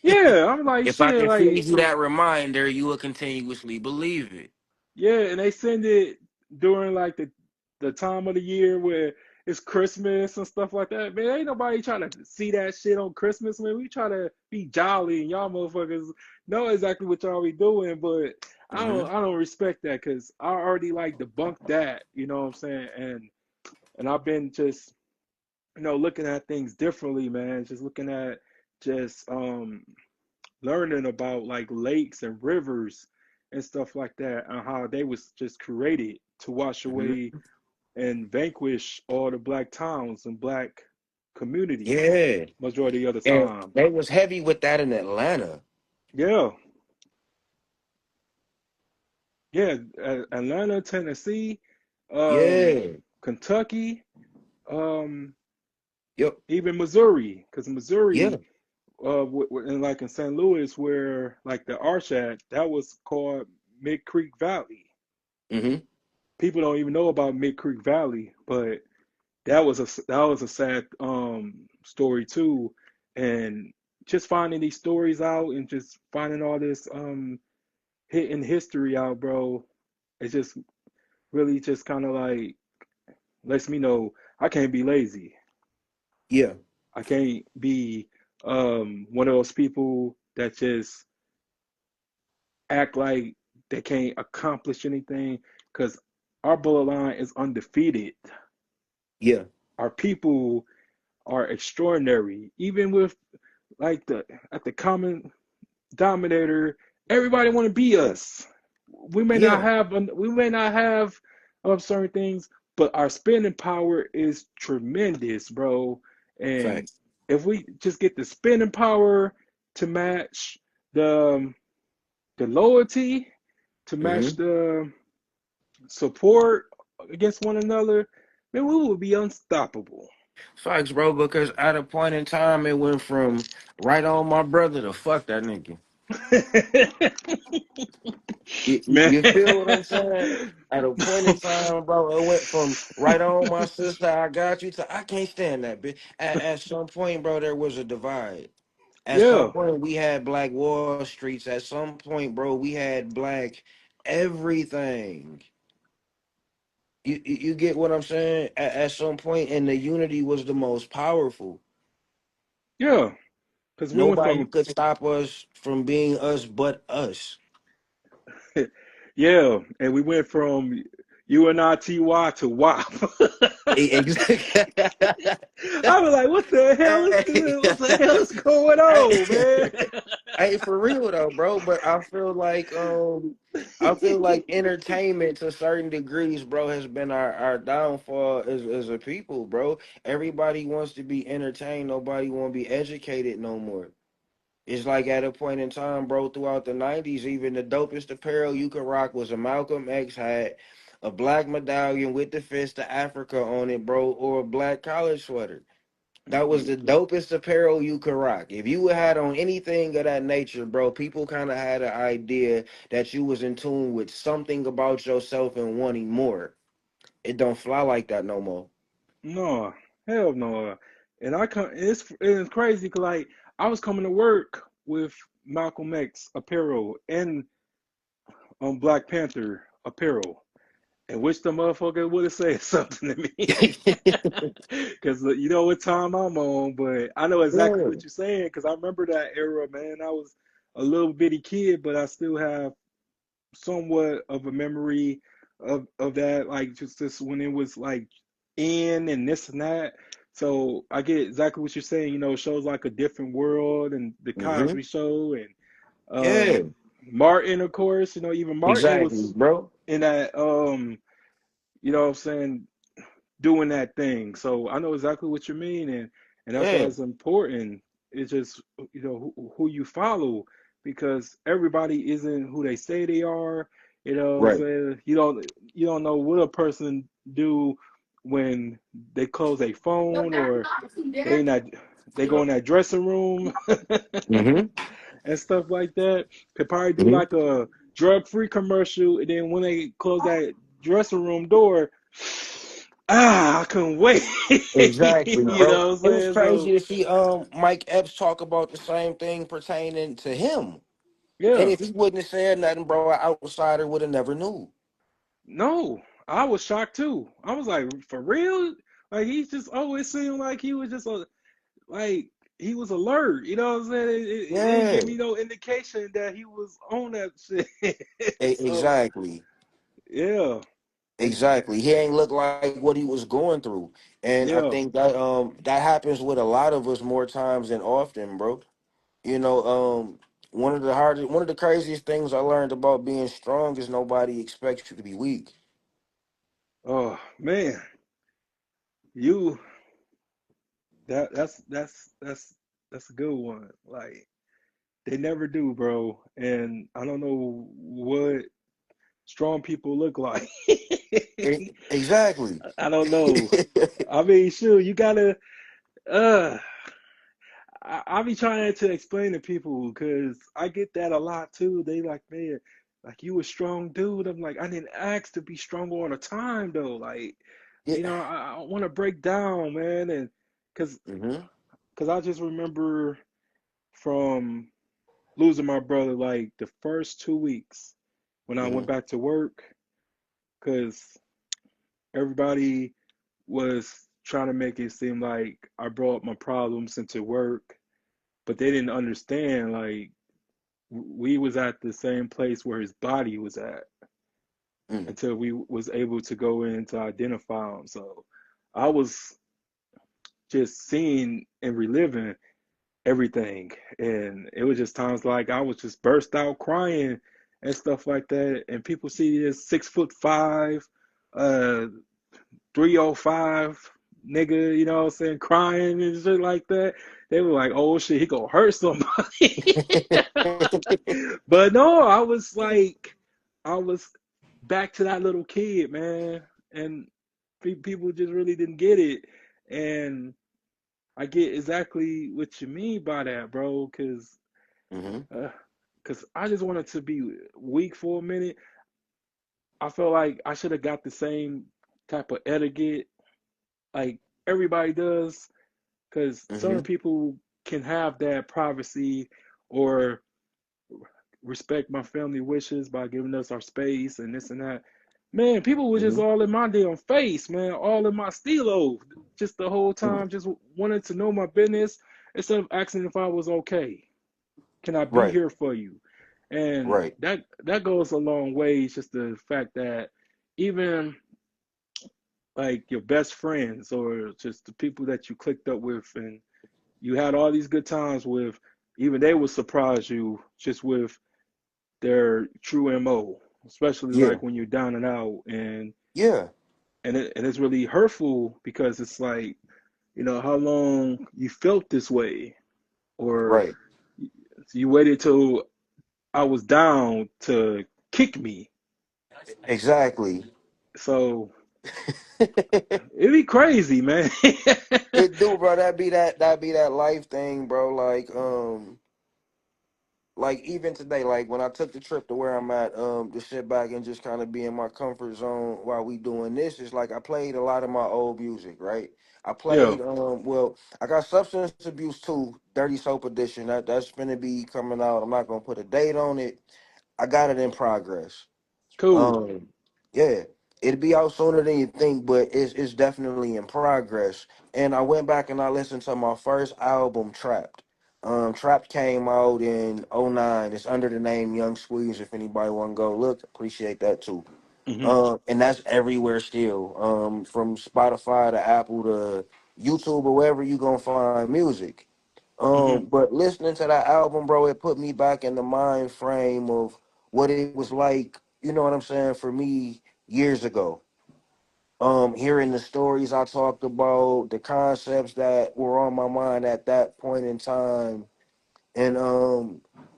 Yeah, I'm like If I shit. can feed Like you that reminder, you will continuously believe it. yeah, and they send it during like the time of the year where it's Christmas and stuff like that. Man, ain't nobody trying to see that shit on Christmas, man. We try to be jolly and y'all motherfuckers know exactly what y'all be doing, but Hmm. I don't respect that because I already like debunked that, you know what I'm saying? And I've been just, looking at things differently, man. Just looking at just learning about like lakes and rivers and stuff like that and how they was just created to wash Hmm. away and vanquish all the black towns and black communities Yeah, majority of the and time. they was heavy with that in Atlanta. Yeah, yeah, Atlanta, Tennessee, Yeah. Kentucky, um, Yep. even Missouri, because Yeah. Missouri, and like in St. Louis, where like the Arch at, that was called Mid Creek Valley. Hmm. People don't even know about Mid Creek Valley, but that was a sad story too, and just finding these stories out and just finding all this hidden history out, bro. It just really just kind of like lets me know I can't be lazy. Yeah. I can't be one of those people that just act like they can't accomplish anything because our bloodline is undefeated. Yeah. Our people are extraordinary. Even with like the at the common dominator, everybody want to be us. Yeah. We may not have certain things, but our spending power is tremendous, bro. And Facts. if we just get the spending power to match the the loyalty, to match Hmm. the support against one another, man, we will be unstoppable. Facts, bro. Because at a point in time, it went from right on my brother to fuck that nigga. Man. You feel what I'm saying? At a point in time, bro, it went from right on my sister, I got you, to I can't stand that bitch. At some point, bro, there was a divide. At some Yeah, point, we had Black Wall Streets. At some point, bro, we had Black everything. You get what I'm saying? At some point, and the unity was the most powerful. yeah, because we went Nobody from could stop us from being us but us. yeah, and we went from UNITY to WAP. Exactly. I was like, what the hell is good? What the hell is going on, man? Hey, for real though, bro. But I feel like entertainment to certain degrees, bro, has been our downfall as a people, bro. Everybody wants to be entertained. Nobody want to be educated no more. It's like at a point in time, bro, throughout the 90s, even the dopest apparel you could rock was a Malcolm X hat, a black medallion with the fist of Africa on it, bro, or a black collar sweater. That was the dopest apparel you could rock. If you had on anything of that nature, bro, people kind of had an idea that you was in tune with something about yourself and wanting more. It don't fly like that no more. No, hell no. And it's crazy because like I was coming to work with Malcolm X apparel and Black Panther apparel. And wish the motherfucker would have said something to me. Because you know what time I'm on, but I know exactly Yeah. what you're saying because I remember that era, man. I was a little bitty kid, but I still have somewhat of a memory of that, like just this when it was like in and this and that. So I get exactly what you're saying. Shows like a different world and the Hmm. Cosby Show and Yeah. Martin, of course. Even Martin Exactly, was bro. in that. You know what I'm saying? doing that thing. So I know exactly what you mean, and that's why Yeah, it's important. It's just who you follow because everybody isn't who they say they are. You know what I'm right. saying? You don't know what a person do when they close a phone or they in that they go in that dressing room Mm-hmm. and stuff like that. Could probably do Mm-hmm. like a drug-free commercial, and then when they close that dressing room door, I couldn't wait. Exactly, You bro. know what I'm It was saying? crazy So to see Mike Epps talk about the same thing pertaining to him. And yeah, if he wouldn't have said nothing, bro, an outsider would have never knew. no, I was shocked too. I was like, for real? Like he just always seemed like he was just like he was alert. You know what I'm saying? It didn't Yeah, give me no indication that he was on that shit. So exactly. yeah, and Exactly. He ain't look like what he was going through. And I yeah. think that that happens with a lot of us more times than often, bro. You know, one of the craziest things I learned about being strong is nobody expects you to be weak. Oh man, you that's a good one. Like they never do, bro. And I don't know what strong people look like. Exactly. I don't know. I mean, sure, you gotta. Uh, I be trying to explain to people because I get that a lot too. They like, man, like you a strong dude. I'm like, I didn't ask to be strong all the time though. Like, Yeah. I want to break down, man, and because Hmm. I just remember from losing my brother like the first 2 weeks when I went Hmm. back to work because everybody was trying to make it seem like I brought my problems into work, but they didn't understand like we was at the same place where his body was at Mm. until we was able to go in to identify him. So I was just seeing and reliving everything. And it was just times like I was just burst out crying and stuff like that. And people see this 6'5", 305 nigga, you know what I'm saying, crying and shit like that. They were like, oh shit, he gonna hurt somebody. But no, I was back to that little kid, man. And people just really didn't get it. And I get exactly what you mean by that, bro. Hmm. Uh, cause I just wanted to be weak for a minute. I felt like I should have got the same type of etiquette like everybody does. Cause certain Hmm. people can have that privacy or respect my family wishes by giving us our space and this and that. Man, people were just Hmm. all in my damn face, man, all in my stilo, just the whole Hmm. time, just wanted to know my business instead of asking if I was okay. Can I be Right. here for you? And Right. that goes a long way. It's just the fact that even like your best friends or just the people that you clicked up with and you had all these good times with, even they would surprise you just with their true MO, especially Yeah. like when you're down and out Yeah. and it's really hurtful because it's like, how long you felt this way or Right. you waited till I was down to kick me. Exactly. So it'd be crazy, man. It do, bro. That be that life thing, bro. Like even today, like when I took the trip to where I'm at, to sit back and just kind of be in my comfort zone while we doing this, it's like I played a lot of my old music, right? I Yeah, played, well, I got Substance Abuse 2, Dirty Soap Edition. That's gonna be coming out. I'm not gonna put a date on it. I got it in progress. cool. Um, yeah, it'd be out sooner than you think, but it's definitely in progress. And I went back and I listened to my first album, Trapped. Trapped came out in '09. It's under the name Young Squeeze. If anybody want to go look, appreciate that too. Hmm. And that's everywhere still. From Spotify to Apple to YouTube or wherever you gonna find music. Hmm. But listening to that album, bro, it put me back in the mind frame of what it was like, you know what I'm saying, for me years ago. Hearing the stories I talked about, the concepts that were on my mind at that point in time, and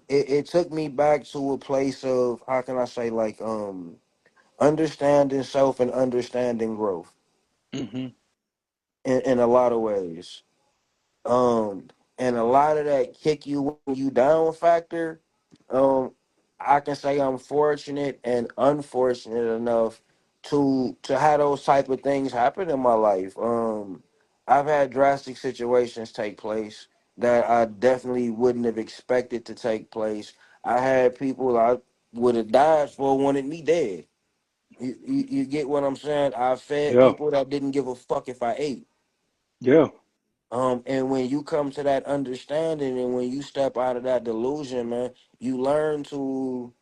it took me back to a place of, how can I say, like, understanding self and understanding growth Hmm. in a lot of ways. Um, and a lot of that kick you when you down factor, um, I can say I'm fortunate and unfortunate enough to have those type of things happen in my life. I've had drastic situations take place that I definitely wouldn't have expected to take place. I had people I would have died for wanted me dead. You get what I'm saying? I fed Yeah. people that didn't give a fuck if I ate. Yeah. And when you come to that understanding and when you step out of that delusion, man, you learn to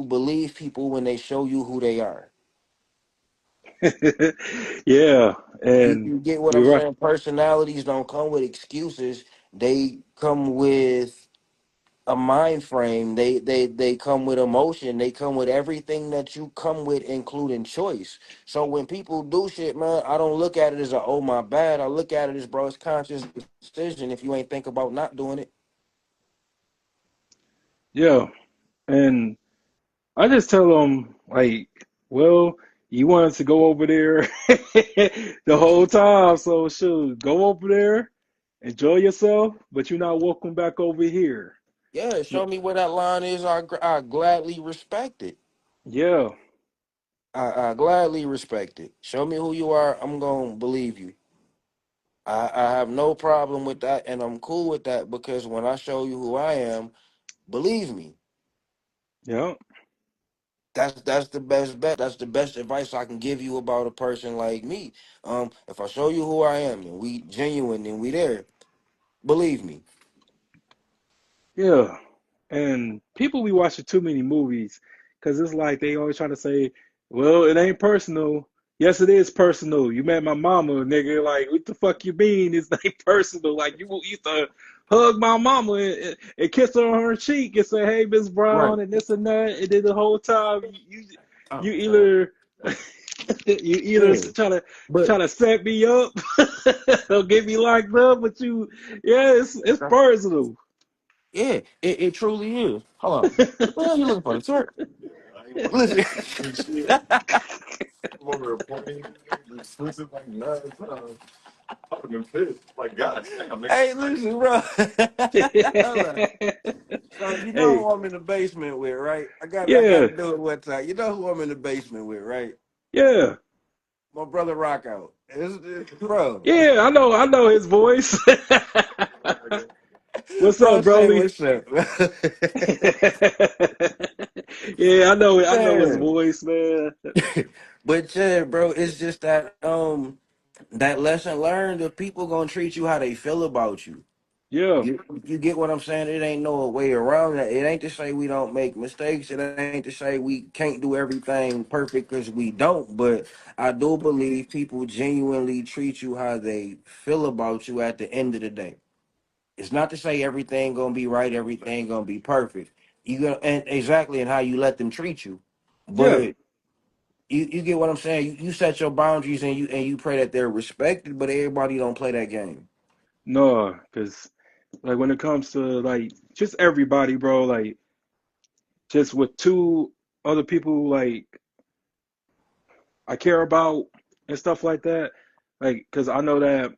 believe people when they show you who they are. Yeah. You, And you get what I'm you're right. saying? Personalities don't come with excuses. They come with a mind frame. They come with emotion. They come with everything that you come with, including choice. So when people do shit, man, I don't look at it as a oh my bad. I look at it as, bro, it's conscious decision. If you ain't think about not doing it. Yeah. And I just tell them, like, well, you wanted to go over there the whole time, so shoot, go over there, enjoy yourself, but you're not welcome back over here. Yeah, show me where that line is. I gladly respect it. Yeah, I gladly respect it. Show me who you are. I'm gonna believe you. I have no problem with that, and I'm cool with that because when I show you who I am, believe me. yeah, That's the best bet. That's the best advice I can give you about a person like me. If I show you who I am and we genuine and we there, believe me. yeah. And people be watching too many movies because it's like they always trying to say, well, it ain't personal. Yes, it is personal. You met my mama, nigga. Like, what the fuck you mean? It's not personal. Like, you used to hug my mama and kiss her on her cheek and say, hey, Miss Right. Brown, and this and that. And then the whole time, you Oh, man. either you either Yeah, try but to set me up or get me locked up, but yeah, it's personal. yeah, it truly is. Hold on. What the hell you looking for? The twerk? Listen. Hey, listen, bro. Hold on. So you know Hey, who I'm in the basement with, right? I gotta yeah, do it one time. You know who I'm in the basement with, right? yeah, My brother Rockout. Bro. yeah. I know his voice. What's Bro, up, say Broly? what's up. Yeah, I know his Man. voice, man. But yeah, bro, it's just that that lesson learned of people gonna treat you how they feel about you. Yeah, You get what I'm saying? It ain't no way around that. It ain't to say we don't make mistakes. It ain't to say we can't do everything perfect because we don't. But I do believe people genuinely treat you how they feel about you at the end of the day. It's not to say everything gonna be right, everything gonna be perfect. You gonna and exactly and how you let them treat you. yeah. But you get what I'm saying? You set your boundaries and you pray that they're respected, but everybody don't play that game. No, because like when it comes to like just everybody, bro, like just with two other people like I care about and stuff like that, like because I know that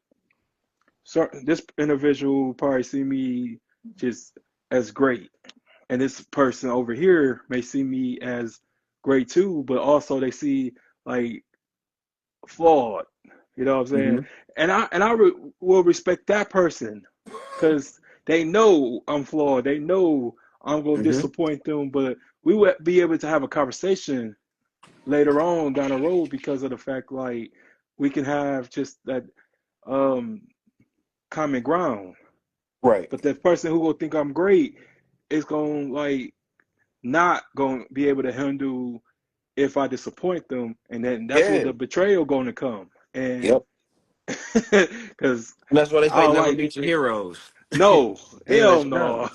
this individual probably see me just as great, and this person over here may see me as great too, but also they see like flawed. You know what I'm saying? Hmm. And I will respect that person because they know I'm flawed. They know I'm gonna Hmm. disappoint them, but we would be able to have a conversation later on down the road because of the fact like we can have just that um common ground. Right. But the person who will think I'm great is going to like not going to be able to handle if I disappoint them, and then that's where Yeah. the betrayal going to come. And Yep. because And that's why they I say don't never like meet your heroes. no, They let hell you down. no.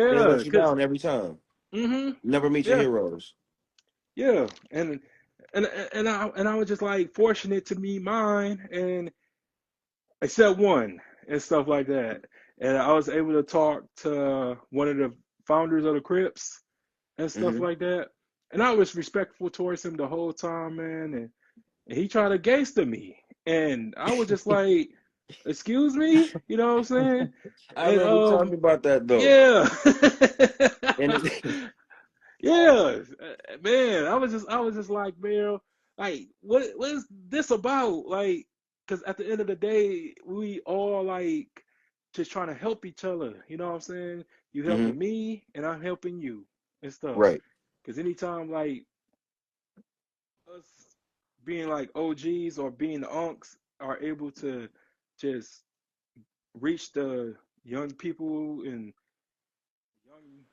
They Yeah, let you because down every time. hmm Never meet your yeah, heroes. yeah, and and I was just like fortunate to meet mine, and except one and stuff like that. And I was able to talk to one of the founders of the Crips and stuff Hmm. like that. And I was respectful towards him the whole time, man. And he tried to gangster me. And I was just like, excuse me? You know what I'm saying? I And remember talking about that though. yeah. And it, Yeah, man, I was just like, man, like, what is this about? Like, because at the end of the day, we all like just trying to help each other. You know what I'm saying? You hmm helping me, and I'm helping you and stuff. right. Because anytime like us being like OGs or being the unks are able to just reach the young people and young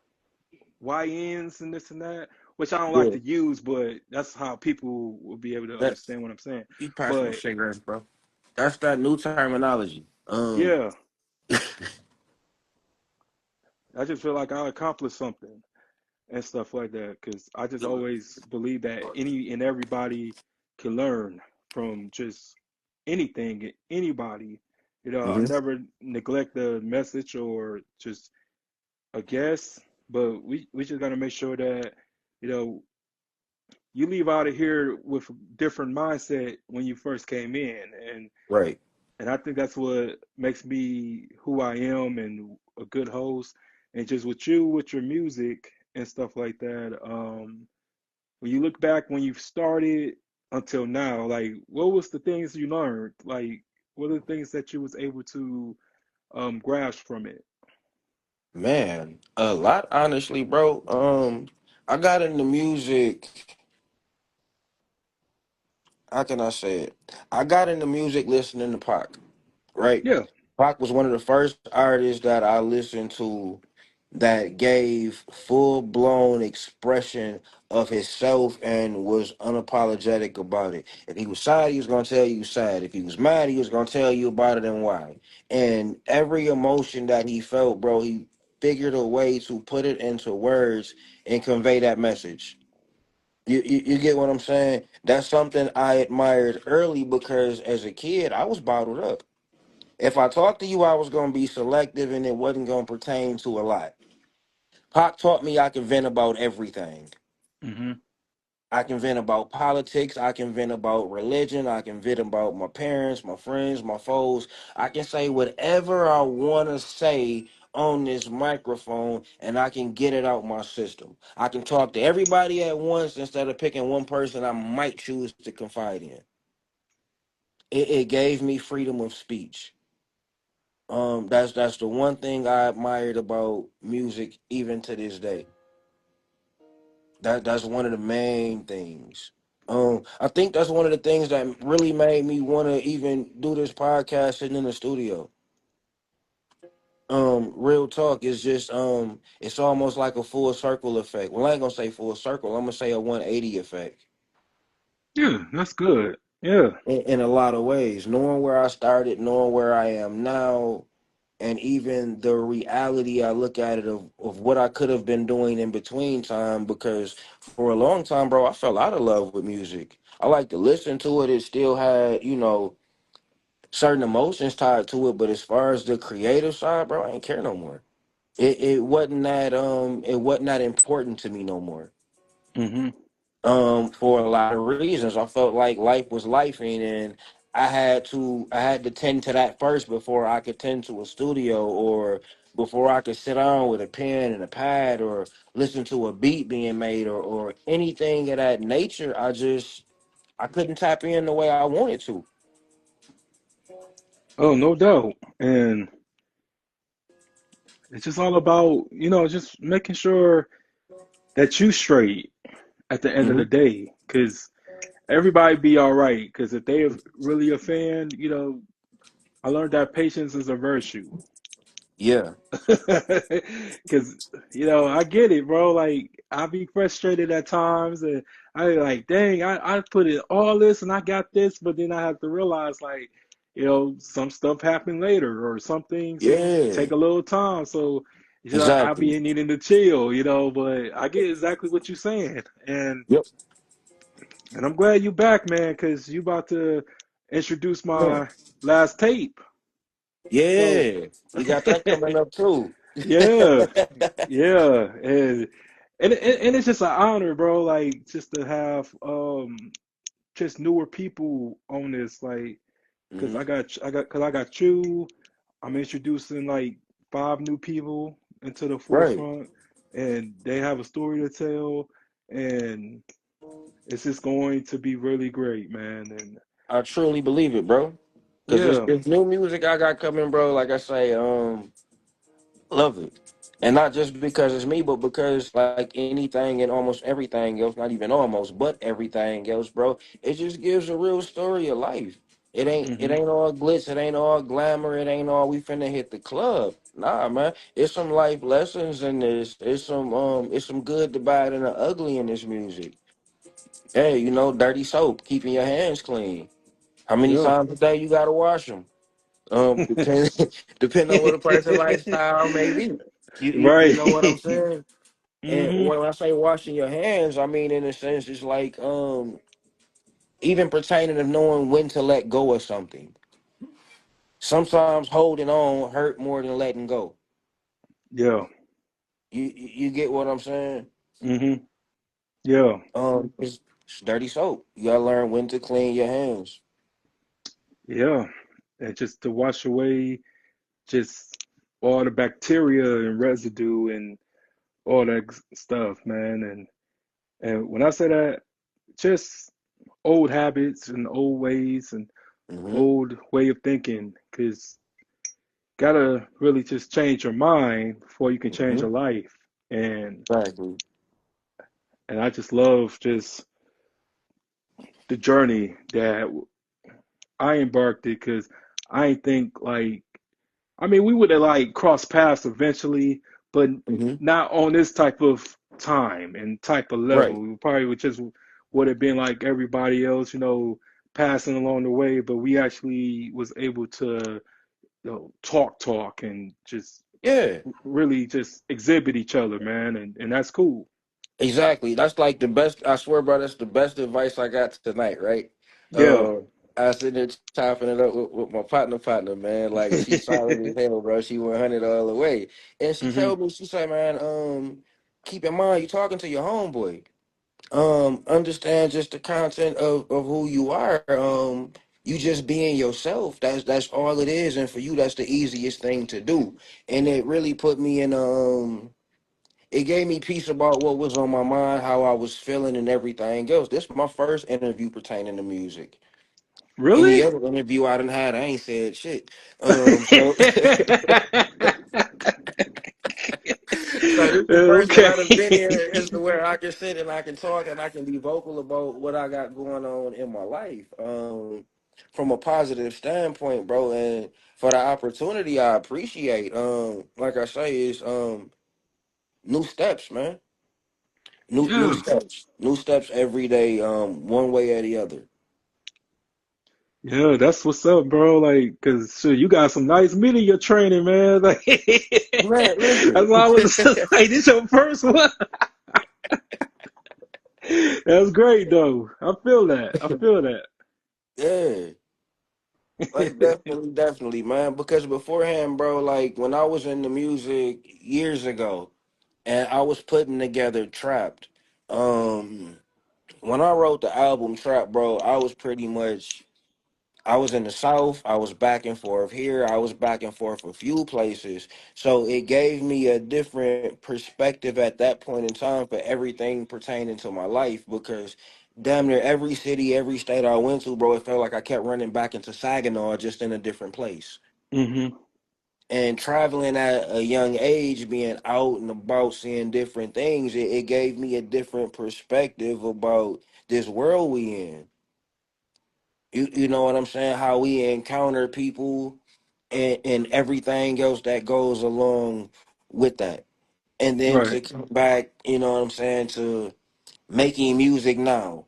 YNs and this and that, which I don't like Yeah. to use, but that's how people will be able to That's understand what I'm saying. you pass my But cigarettes, bro. That's that new terminology. yeah, I just feel like I accomplished something and stuff like that because I just always believe that any and everybody can learn from just anything, anybody. You know, I hmm never neglect the message or just a guess, but we just gotta make sure that you know you leave out of here with a different mindset when you first came in, Right. and I think that's what makes me who I am and a good host. And just with you with your music and stuff like that, when you look back when you started until now, like what was the things you learned, like what are the things that you was able to grasp from it? Man, a lot, honestly, bro. I got into music. How can I say it? I got into music listening to Pac, right? Yeah. Pac was one of the first artists that I listened to that gave full blown expression of himself and was unapologetic about it. If he was sad, he was gonna tell you he was sad. If he was mad, he was gonna tell you about it and why. And every emotion that he felt, bro, he figured a way to put it into words and convey that message. You get what I'm saying? That's something I admired early because as a kid, I was bottled up. If I talked to you, I was going to be selective and it wasn't going to pertain to a lot. Pac taught me I can vent about everything. Hmm. I can vent about politics. I can vent about religion. I can vent about my parents, my friends, my foes. I can say whatever I want to say on this microphone and I can get it out my system. I can talk to everybody at once instead of picking one person I might choose to confide in. It gave me freedom of speech. That's the one thing I admired about music even to this day. That's one of the main things. I think that's one of the things that really made me want to even do this podcast sitting in the studio. Real talk is just it's almost like a full circle effect. Well, I ain't gonna say full circle. I'm gonna say a 180 effect Yeah, that's good. Yeah. in a lot of ways. Knowing where I started, knowing where I am now, and even the reality I look at it of what I could have been doing in between time because for a long time, bro, I fell out of love with music. I like to listen to it. It still had, certain emotions tied to it, but as far as the creative side, bro, I ain't care no more. It wasn't that important to me no more. Hmm. For a lot of reasons. I felt like life was lifing and I had to tend to that first before I could tend to a studio or before I could sit down with a pen and a pad or listen to a beat being made or anything of that nature. I couldn't tap in the way I wanted to. Oh, no doubt. And it's just all about, just making sure that you straight at the end of Hmm. the day. Because everybody be all right. Because if they really a fan, I learned that patience is a virtue. Yeah, Because, I get it, bro. Like, I be frustrated at times. And I be like, dang, I put in all this and I got this. But then I have to realize, like, some stuff happened later or some things yeah, take a little time. So, I exactly. be needing to chill, but I get exactly what you're saying. And Yep. And I'm glad you back, man, because you about to introduce Yeah. my last tape. So, Yeah. We got that coming up too. yeah, yeah, and it's just an honor, bro. Like just to have just newer people on this, like, cause Hmm. cause I got you. I'm introducing like five new people into the Right. forefront, and they have a story to tell, and it's just going to be really great, man. And I truly believe it, bro. Cause yeah, this new music I got coming, bro. Like I say, love it. And not just because it's me, but because like anything and almost everything else, not even almost, but everything else, bro, it just gives a real story of life. It hmm ain't all glitz, it ain't all glamour, it ain't all we finna hit the club. Nah, man. It's some life lessons in this. It's some good, the bad, and the ugly in this music. Hey, dirty soap, keeping your hands clean. How many yeah, times a day you gotta wash them? Depend depend on what a person lifestyle may be. You right. know what I'm saying? And hmm when I say washing your hands, I mean in a sense it's like even pertaining of knowing when to let go of something. Sometimes holding on hurt more than letting go. Yeah. You get what I'm saying? hmm Yeah. It's dirty soap. You gotta learn when to clean your hands. Yeah. And just to wash away just all the bacteria and residue and all that stuff, man. And when I say that, just old habits and old ways and Hmm. old way of thinking, because gotta really just change your mind before you can change Hmm. your life. And Exactly. and I just love just the journey that I embarked it because I ain't think like I mean we would have like crossed paths eventually, but Hmm. not on this type of time and type of level. Right. We probably would have been like everybody else, passing along the way, but we actually was able to talk and just Yeah. really just exhibit each other, man, and that's cool. Exactly. That's like the best. I swear, bro. That's the best advice I got tonight. Right. Yeah. I was sitting there chopping it up with my partner, man. Like she solid as hell, bro. She 100 all the way. And she hmm told me, she said, man, keep in mind you talking to your homeboy. Understand just the content of who you are. You just being yourself. That's all it is. And for you, that's the easiest thing to do. And it really put me in it gave me peace about what was on my mind, how I was feeling, and everything else. This is my first interview pertaining to music. Any Really? other interview I done had, I ain't said shit. So, so this is the first one Okay. I done been here is to where I can sit and I can talk and I can be vocal about what I got going on in my life. From a positive standpoint, bro, and for the opportunity, I appreciate. Like I say, it's new steps, man. New Yeah. steps. New steps every day, one way or the other. Yeah, that's what's up, bro. Like, cause sure, you got some nice media training, man. Like, Man, that's listen. why I was like, this your first one. That's great, though. I feel that. I feel that. Yeah. Like definitely, man. Because beforehand, bro, like when I was in the music years ago and I was putting together Trapped, um, when I wrote the album Trap, bro, I was in the South. I was back and forth here. I was back and forth a few places. So it gave me a different perspective at that point in time for everything pertaining to my life because damn near every city, every state I went to, bro, it felt like I kept running back into Saginaw just in a different place. hmm And traveling at a young age, being out and about, seeing different things, it gave me a different perspective about this world we in. You know what I'm saying? How we encounter people and everything else that goes along with that. And then to Right. come back, you know what I'm saying, to making music now.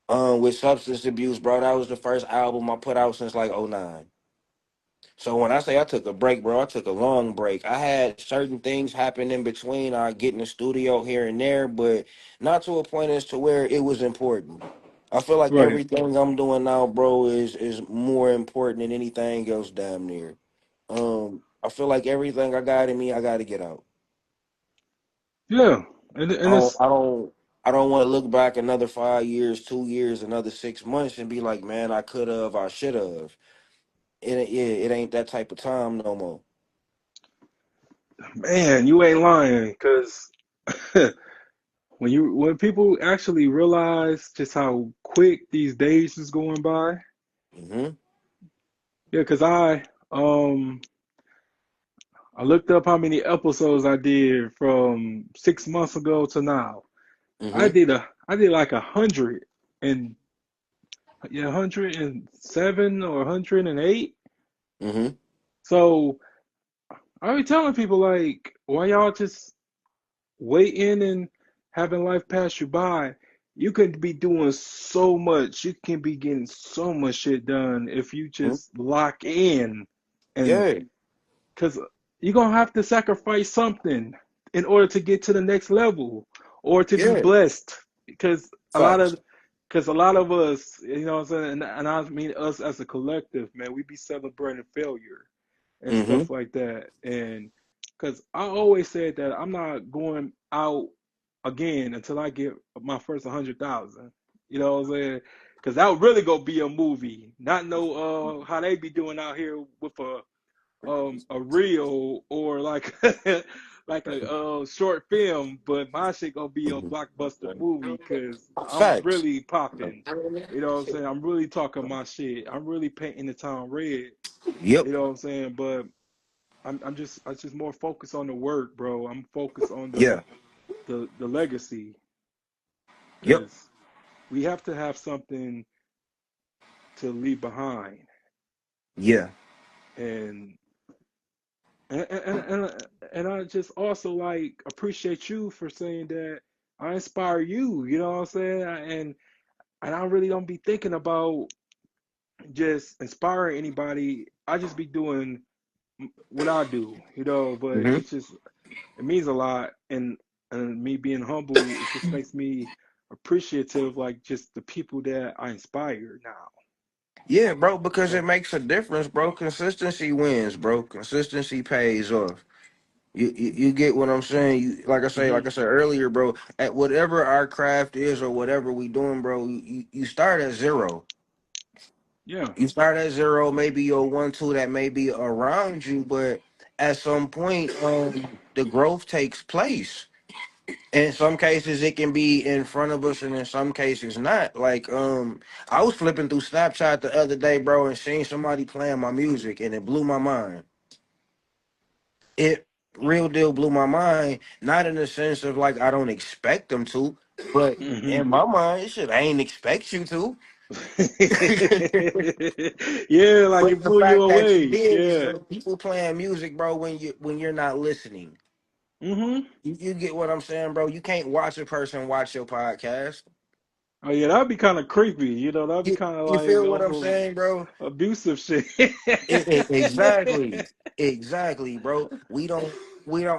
With substance abuse, bro. That was the first album I put out since like '09. So when I say I took a break, bro, I took a long break. I had certain things happen in between. I get in the studio here and there, but not to a point as to where it was important. I feel like Right. everything I'm doing now, bro, is more important than anything else, damn near. I feel like everything I got in me, I got to get out. Yeah. I And don't, it's I don't, I don't want to look back another 5 years, 2 years, another 6 months, and be like, man, I could have, I should have. It ain't that type of time no more. man, you ain't lying, because when people actually realize just how quick these days is going by. Hmm. Yeah, because I looked up how many episodes I did from 6 months ago to now. Hmm. I did like 100 and yeah, 107 or 108. Hmm. So I be telling people like, why y'all just waiting and having life pass you by? You could be doing so much. You can be getting so much shit done if you just lock in, and Yeah, because you're gonna have to sacrifice something in order to get to the next level or to be yeah. blessed. Because a lot Facts. of because a lot of us, you know what I'm saying, and I mean us as a collective, man, we be celebrating failure and Hmm. stuff like that. And because I always said that I'm not going out again until I get my first 100,000. You know what I'm saying? Because that would really go be a movie, not know how they be doing out here with a reel or like like a short film, but my shit gonna be a blockbuster movie because I'm Facts. really popping. You know what I'm saying? I'm really talking my shit. I'm really painting the town red. Yep. You know what I'm saying? But I just more focused on the work, bro. I'm focused on Yeah. the legacy Yep. because we have to have something to leave behind. Yeah. And And, and and I just also like appreciate you for saying that I inspire you, you know what I'm saying? And I really don't be thinking about just inspiring anybody. I just be doing what I do, you know, but Hmm. it's just it means a lot, and me being humble, it just makes me appreciative like just the people that I inspire now. Yeah, bro, because So, it makes a difference, bro. Consistency wins, bro. Consistency pays off. You get what I'm saying? You like hmm, I said earlier, bro. At whatever our craft is or whatever we doing, bro, you start at zero. yeah. You start at zero, maybe your one, two that may be around you, but at some point, the growth takes place. In some cases it can be in front of us and in some cases not. Like I was flipping through Snapchat the other day, bro, and seeing somebody playing my music and it blew my mind. It real deal blew my mind, not in the sense of like I don't expect them to, but Hmm. in my mind shit, I ain't expect you to. Yeah, like But it the blew you fact that you away. did is Yeah. that people playing music, bro, when you're not listening. Hmm. You get what I'm saying, bro? You can't watch a person watch your podcast. Oh yeah, that'd be kind of creepy. You know, that'd be You kind of you like feel what on I'm some saying, bro? abusive shit. Exactly, exactly, bro. We don't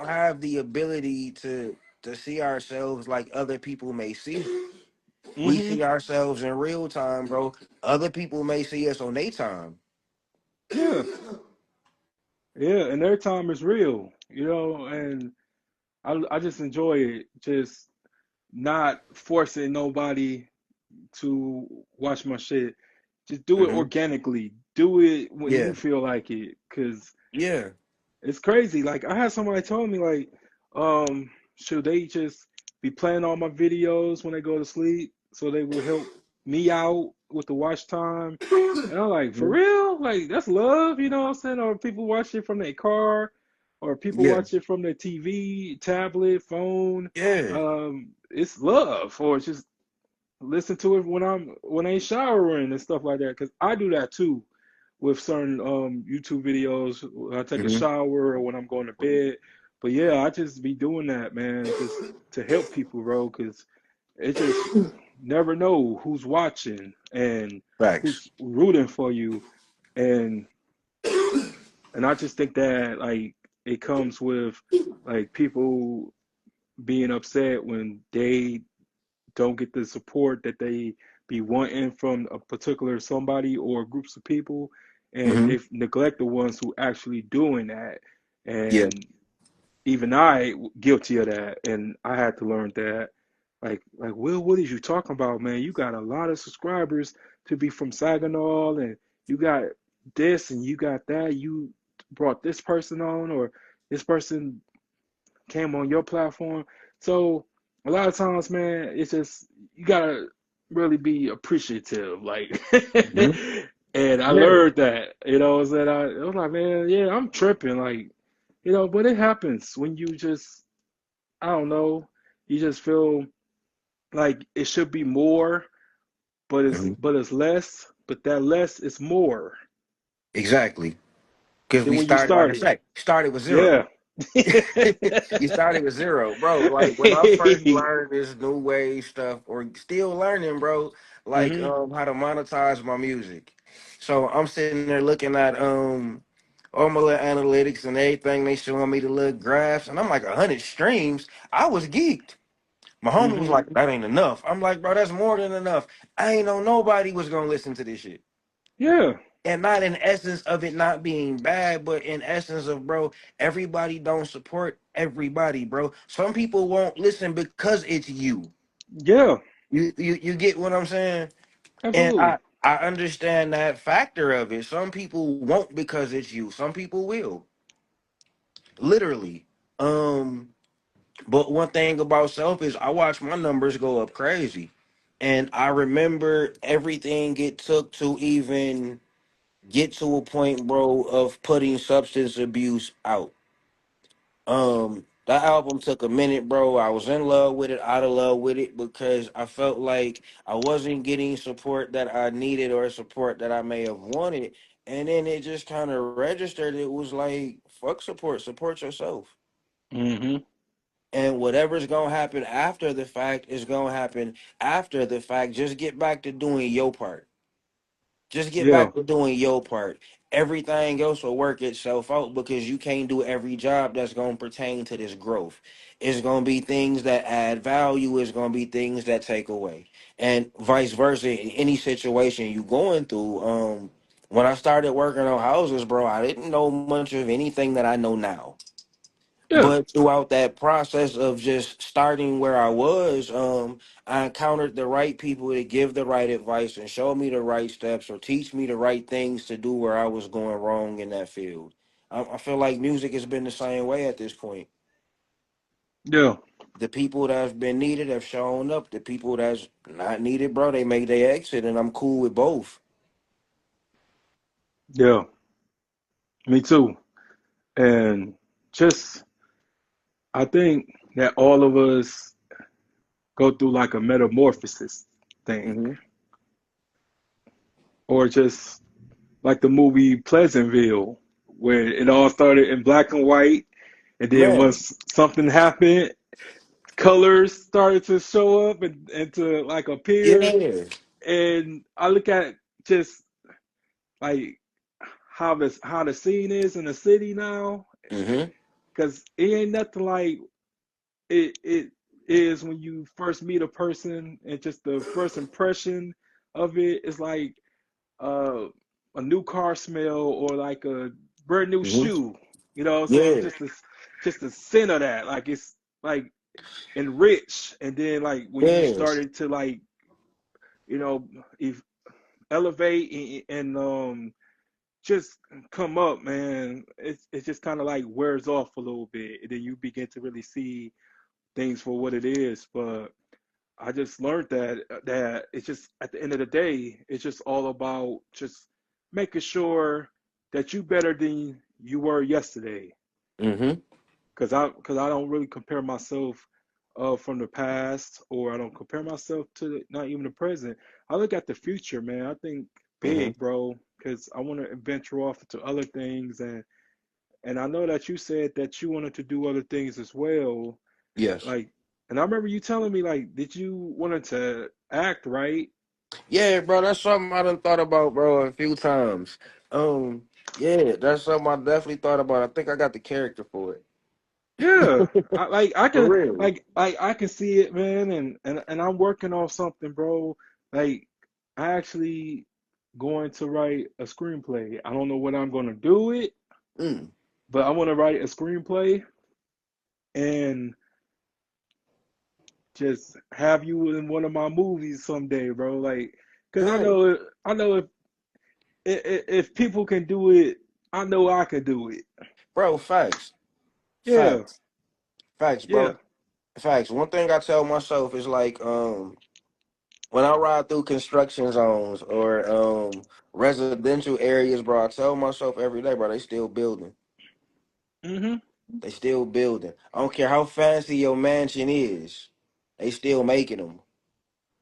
have the ability to see ourselves like other people may see. We Hmm. see ourselves in real time, bro. Other people may see us on their time. Yeah, yeah, and their time is real. You know, and I just enjoy it. Just not forcing nobody to watch my shit. Just do it Hmm. organically. Do it when you Yeah, feel like it, cause yeah, it's crazy. Like I had somebody tell me like, should they just be playing all my videos when they go to sleep so they will help me out with the watch time? And I'm like, for mhm, real? Like that's love, you know what I'm saying? Or people watch it from their car, or people yeah, watch it from their TV, tablet, phone. yeah. It's love, or it's just listen to it when I ain't showering and stuff like that. Cause I do that too with certain YouTube videos when I take a Hmm. shower or when I'm going to bed. But yeah, I just be doing that, man, just to help people, bro. Cause it just never know who's watching and Facts. who's rooting for you. And And I just think that like it comes with like people being upset when they don't get the support that they be wanting from a particular somebody or groups of people, and Hmm. they neglect the ones who actually doing that. Yeah. And even I guilty of that, and I had to learn that. Like Will, what is you talking about, man? You got a lot of subscribers to be from Saginaw, and you got this and you got that. You brought this person on, or this person came on your platform. So a lot of times, man, it's just you gotta really be appreciative. Like, Hmm. and I Yeah. learned that, that I was like, man, yeah, I'm tripping, like, but it happens when you just, I don't know, you just feel like it should be more, but it's Hmm. but it's less, but that less is more Exactly. Because than we when you started, like I started. said, started with Yeah. zero. You started with zero, bro. Like when I first learned this new wave stuff, or still learning, bro, like Hmm. how to monetize my music. So I'm sitting there looking at all my little analytics and everything. They showing me the little graphs, and I'm like 100 streams. I was geeked. My homie was Hmm. like, "That ain't enough." I'm like, "Bro, that's more than enough." I ain't know nobody was gonna listen to this shit. Yeah. And not in essence of it not being bad, but in essence of, bro, everybody don't support everybody, bro. Some people won't listen because it's you. Yeah. You get what I'm saying? And Absolutely. I understand that factor of it. Some people won't because it's you. Some people will. Literally. Um, but one thing about self is I watch my numbers go up crazy. And I remember everything it took to even get to a point, bro, of putting substance abuse out. That album took a minute, bro. I was in love with it, out of love with it, because I felt like I wasn't getting support that I needed or support that I may have wanted. And then it just kind of registered. It was like, fuck support, support yourself. Hmm. And whatever's gonna happen after the fact is gonna happen after the fact. Just get back to doing your part. Just get Yeah. back to doing your part. Everything else will work itself out because you can't do every job that's going to pertain to this growth. It's going to be things that add value. It's going to be things that take away, and vice versa. In any situation you going through, when I started working on houses, bro, I didn't know much of anything that I know now. Yeah. But throughout that process of just starting where I was, I encountered the right people to give the right advice and show me the right steps or teach me the right things to do where I was going wrong in that field. I feel like music has been the same way at this point. Yeah. The people that's been needed have shown up. The people that's not needed, bro, they make their exit, and I'm cool with both. Yeah. Me too. And just, I think that all of us go through like a metamorphosis thing, Hmm. or just like the movie Pleasantville, where it all started in black and white, and then Man, once something happened, colors started to show up and to like appear. yeah. And I look at just like how the scene is in the city now, Hmm. because it ain't nothing like it is when you first meet a person, and just the first impression of it is like uh, a new car smell, or like a brand new Hmm. shoe. You know what I'm saying? Yeah. Just the scent of that, like it's like enriched, and then like when you Yes. started to like you know if elevate and just come up, man, it's just kind of like wears off a little bit, and then you begin to really see things for what it is. But I just learned that it's just at the end of the day, it's just all about just making sure that you better than you were yesterday. Hmm. Cause I don't really compare myself from the past, or I don't compare myself to not even the present. I look at the future, man. I think Hmm. big, bro, because I want to venture off into other things, and I know that you said that you wanted to do other things as well. Yes. Like, and I remember you telling me like, did you wanted to act, right? Yeah, bro, that's something I done thought about, bro, a few times. Um, Yeah, that's something I definitely thought about. I think I got the character for Yeah, it. I For can real. I can see it, man, and I'm working on something, bro. Like I actually going to write a screenplay. I don't know when I'm gonna do it, Mm, but I want to write a screenplay and just have you in one of my movies someday, bro. Like, cause yeah, I know if people can do it, I know I can do it. bro, facts. Yeah, Facts. Facts, yeah, bro. Facts. One thing I tell myself is like, when I ride through construction zones or residential areas, bro, I tell myself every day, bro, they still building. mm-hmm, They still building. I don't care how fancy your mansion is. They still making them.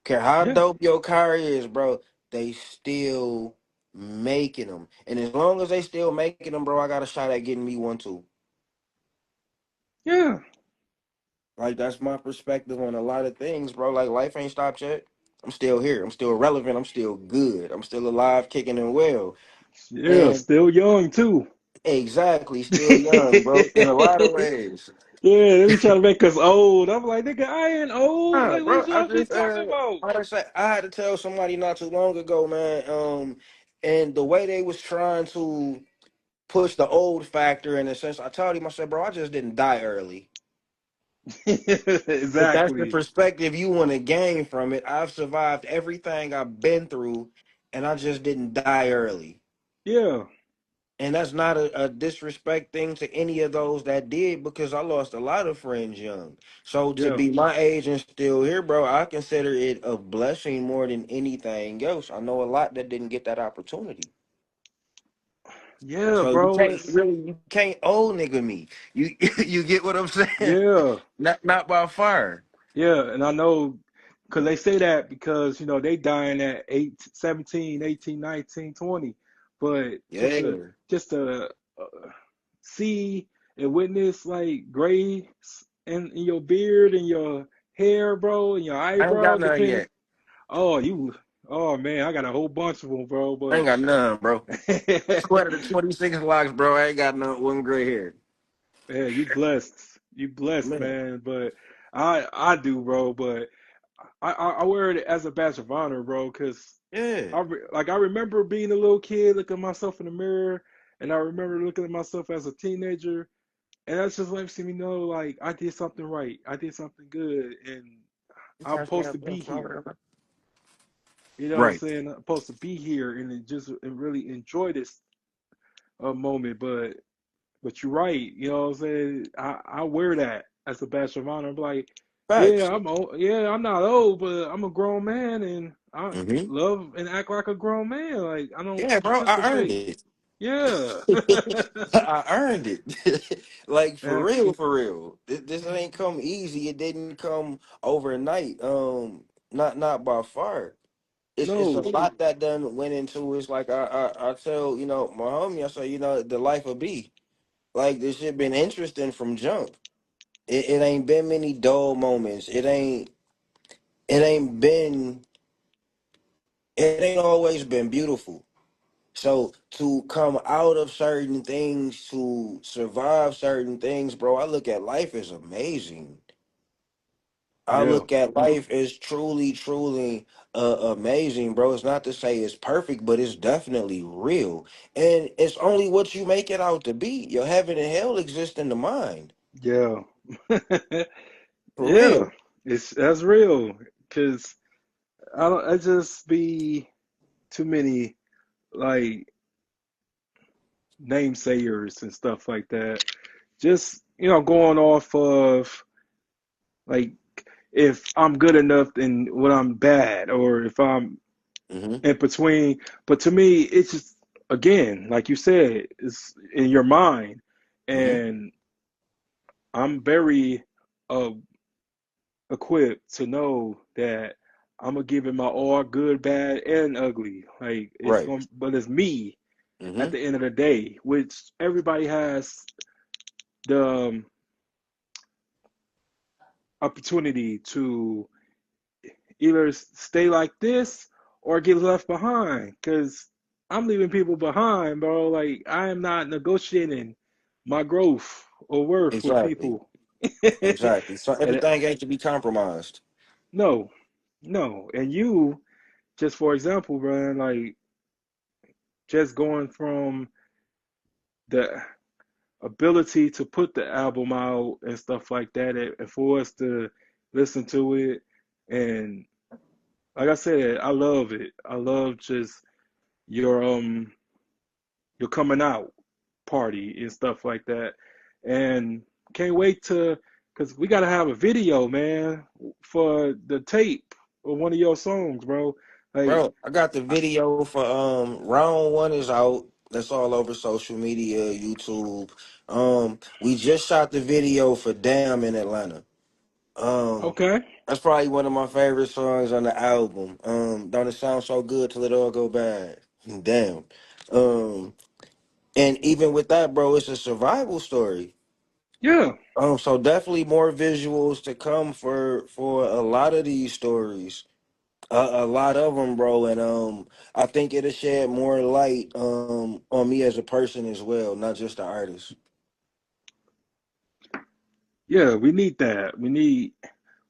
Care how yeah, dope your car is, bro. They still making them. And as long as they still making them, bro, I got a shot at getting me one too. yeah, Like that's my perspective on a lot of things, bro. Like life ain't stopped yet. I'm still here. I'm still relevant. I'm still good. I'm still alive, kicking and well. yeah. And Still young too. exactly, still young, Yeah, bro. In a lot of ways. they be trying to make us old. I'm like, nigga, I ain't old. Nah, Like, bro. what I y'all be just talking about? like I said, I had to tell somebody not too long ago, man. And the way they was trying to push the old factor in a sense, I told him, I said, bro, I just didn't die early. If that's the Exactly. perspective you want to gain from it, I've survived everything I've been through, and I just didn't die early. Yeah, And that's not a disrespect thing to any of those that did, because I lost a lot of friends young. So to yeah, be my age and still here, bro, I consider it a blessing more than anything else. I know a lot that didn't get that opportunity. yeah, So you bro. can't It's really, you can't old nigga me. You you get what I'm saying? yeah. Not by far. Yeah, and I know because they say that because they dying at 8, 17, 18, 19, 20. But Yeah, just to see and witness like grays in your beard and your hair, bro, and your I ain't got eyebrows, none depending. yet. Oh, oh man, I got a whole bunch of them, bro. I ain't But got none, bro. 20 to 26 locks, bro. I ain't got none one gray hair. yeah, you blessed, Man, man. But I do, bro. But I wear it as a badge of honor, bro, because yeah, I remember being a little kid, looking at myself in the mirror, and I remember looking at myself as a teenager, and that's just lets me know like I did something right, I did something good, and you I'm touched me supposed up to there, be here. brother. You know what I'm Right. saying? I'm supposed to be here and and really enjoy this moment. But you're right. You know what I'm saying? I wear that as a badge of honor. I'm like, yeah, Facts. I'm old. Yeah, I'm not old, but I'm a grown man, and I Hmm. love and act like a grown man. Like I don't Yeah, bro, I earned participate. it. Yeah. I earned it. Like for And real, for real. This ain't come easy. It didn't come overnight. Not by far. It's a no, lot that done went into it. It's like I tell my homie, I say the life of B. Like this shit been interesting from jump. It ain't been many dull moments. It ain't been it ain't always been beautiful. So to come out of certain things, to survive certain things, bro, I look at life as amazing. I yeah, look at life as truly, truly amazing, bro. It's not to say it's perfect, but it's definitely real. And it's only what you make it out to be. Your heaven and hell exist in the mind. yeah, For yeah. real. That's real. Cause I just be too many like namesayers and stuff like that. Just going off of like if I'm good enough and when I'm bad, or if I'm Hmm. in between. But to me, it's just again, like you said, it's in your mind, Hmm. and I'm very uh, equipped to know that I'm gonna give it my all, good, bad, and ugly. Like it's Right. going, but it's me at Hmm. the end of the day, which everybody has the opportunity to either stay like this or get left behind. Because I'm leaving people behind, bro. Like I am not negotiating my growth or worth with Exactly. people. Exactly. So And everything ain't to be compromised. no, no. And you, just for example, bro, like just going from the ability to put the album out and stuff like that, and for us to listen to it, and like I said, I love it. I love just your your coming out party and stuff like that, and can't wait to because we gotta have a video, man, for the tape of one of your songs, bro. Like, Bro, I got the video for round one is out. That's all over social media, YouTube. We just shot the video for Damn in Atlanta. Um, okay, that's probably one of my favorite songs on the album. Don't it sound so good till it all go bad? Damn. Um, and even with that, bro, it's a survival story. yeah, So definitely more visuals to come for a lot of these stories. A lot of them, bro, and I think it'll shed more light on me as a person as well, not just the artist. yeah, we need that. We need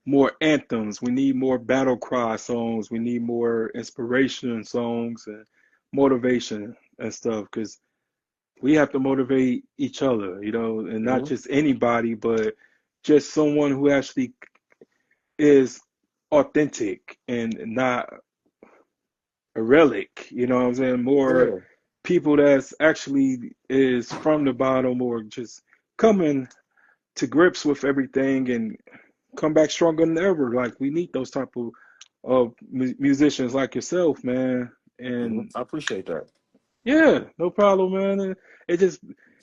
more anthems. We need more battle cry songs. We need more inspiration songs and motivation and stuff because we have to motivate each other, and not Mhm. just anybody, but just someone who actually is authentic and not a relic. You know what I'm saying? More Yeah. people that's actually is from the bottom or just coming to grips with everything and come back stronger than ever. Like we need those type of musicians like yourself, man. And I appreciate that. yeah, no problem, man. It just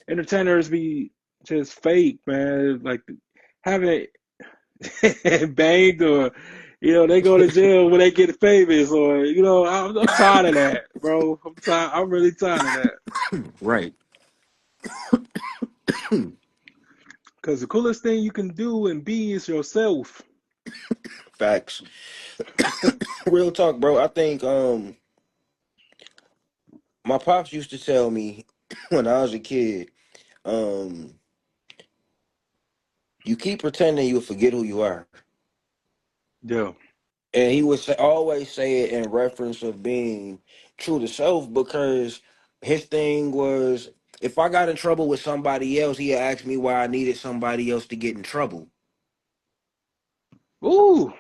entertainers be just fake, man. Like having banged or they go to jail when they get famous or I'm tired of that, bro. I'm tired. I'm really tired of that. Right. Because the coolest thing you can do and be is yourself. Facts. Real talk, bro. I think my pops used to tell me when I was a kid, um, you keep pretending you'll forget who you are. Yeah. And he would always say it in reference of being true to self because his thing was if I got in trouble with somebody else, he'd ask me why I needed somebody else to get in trouble. Ooh,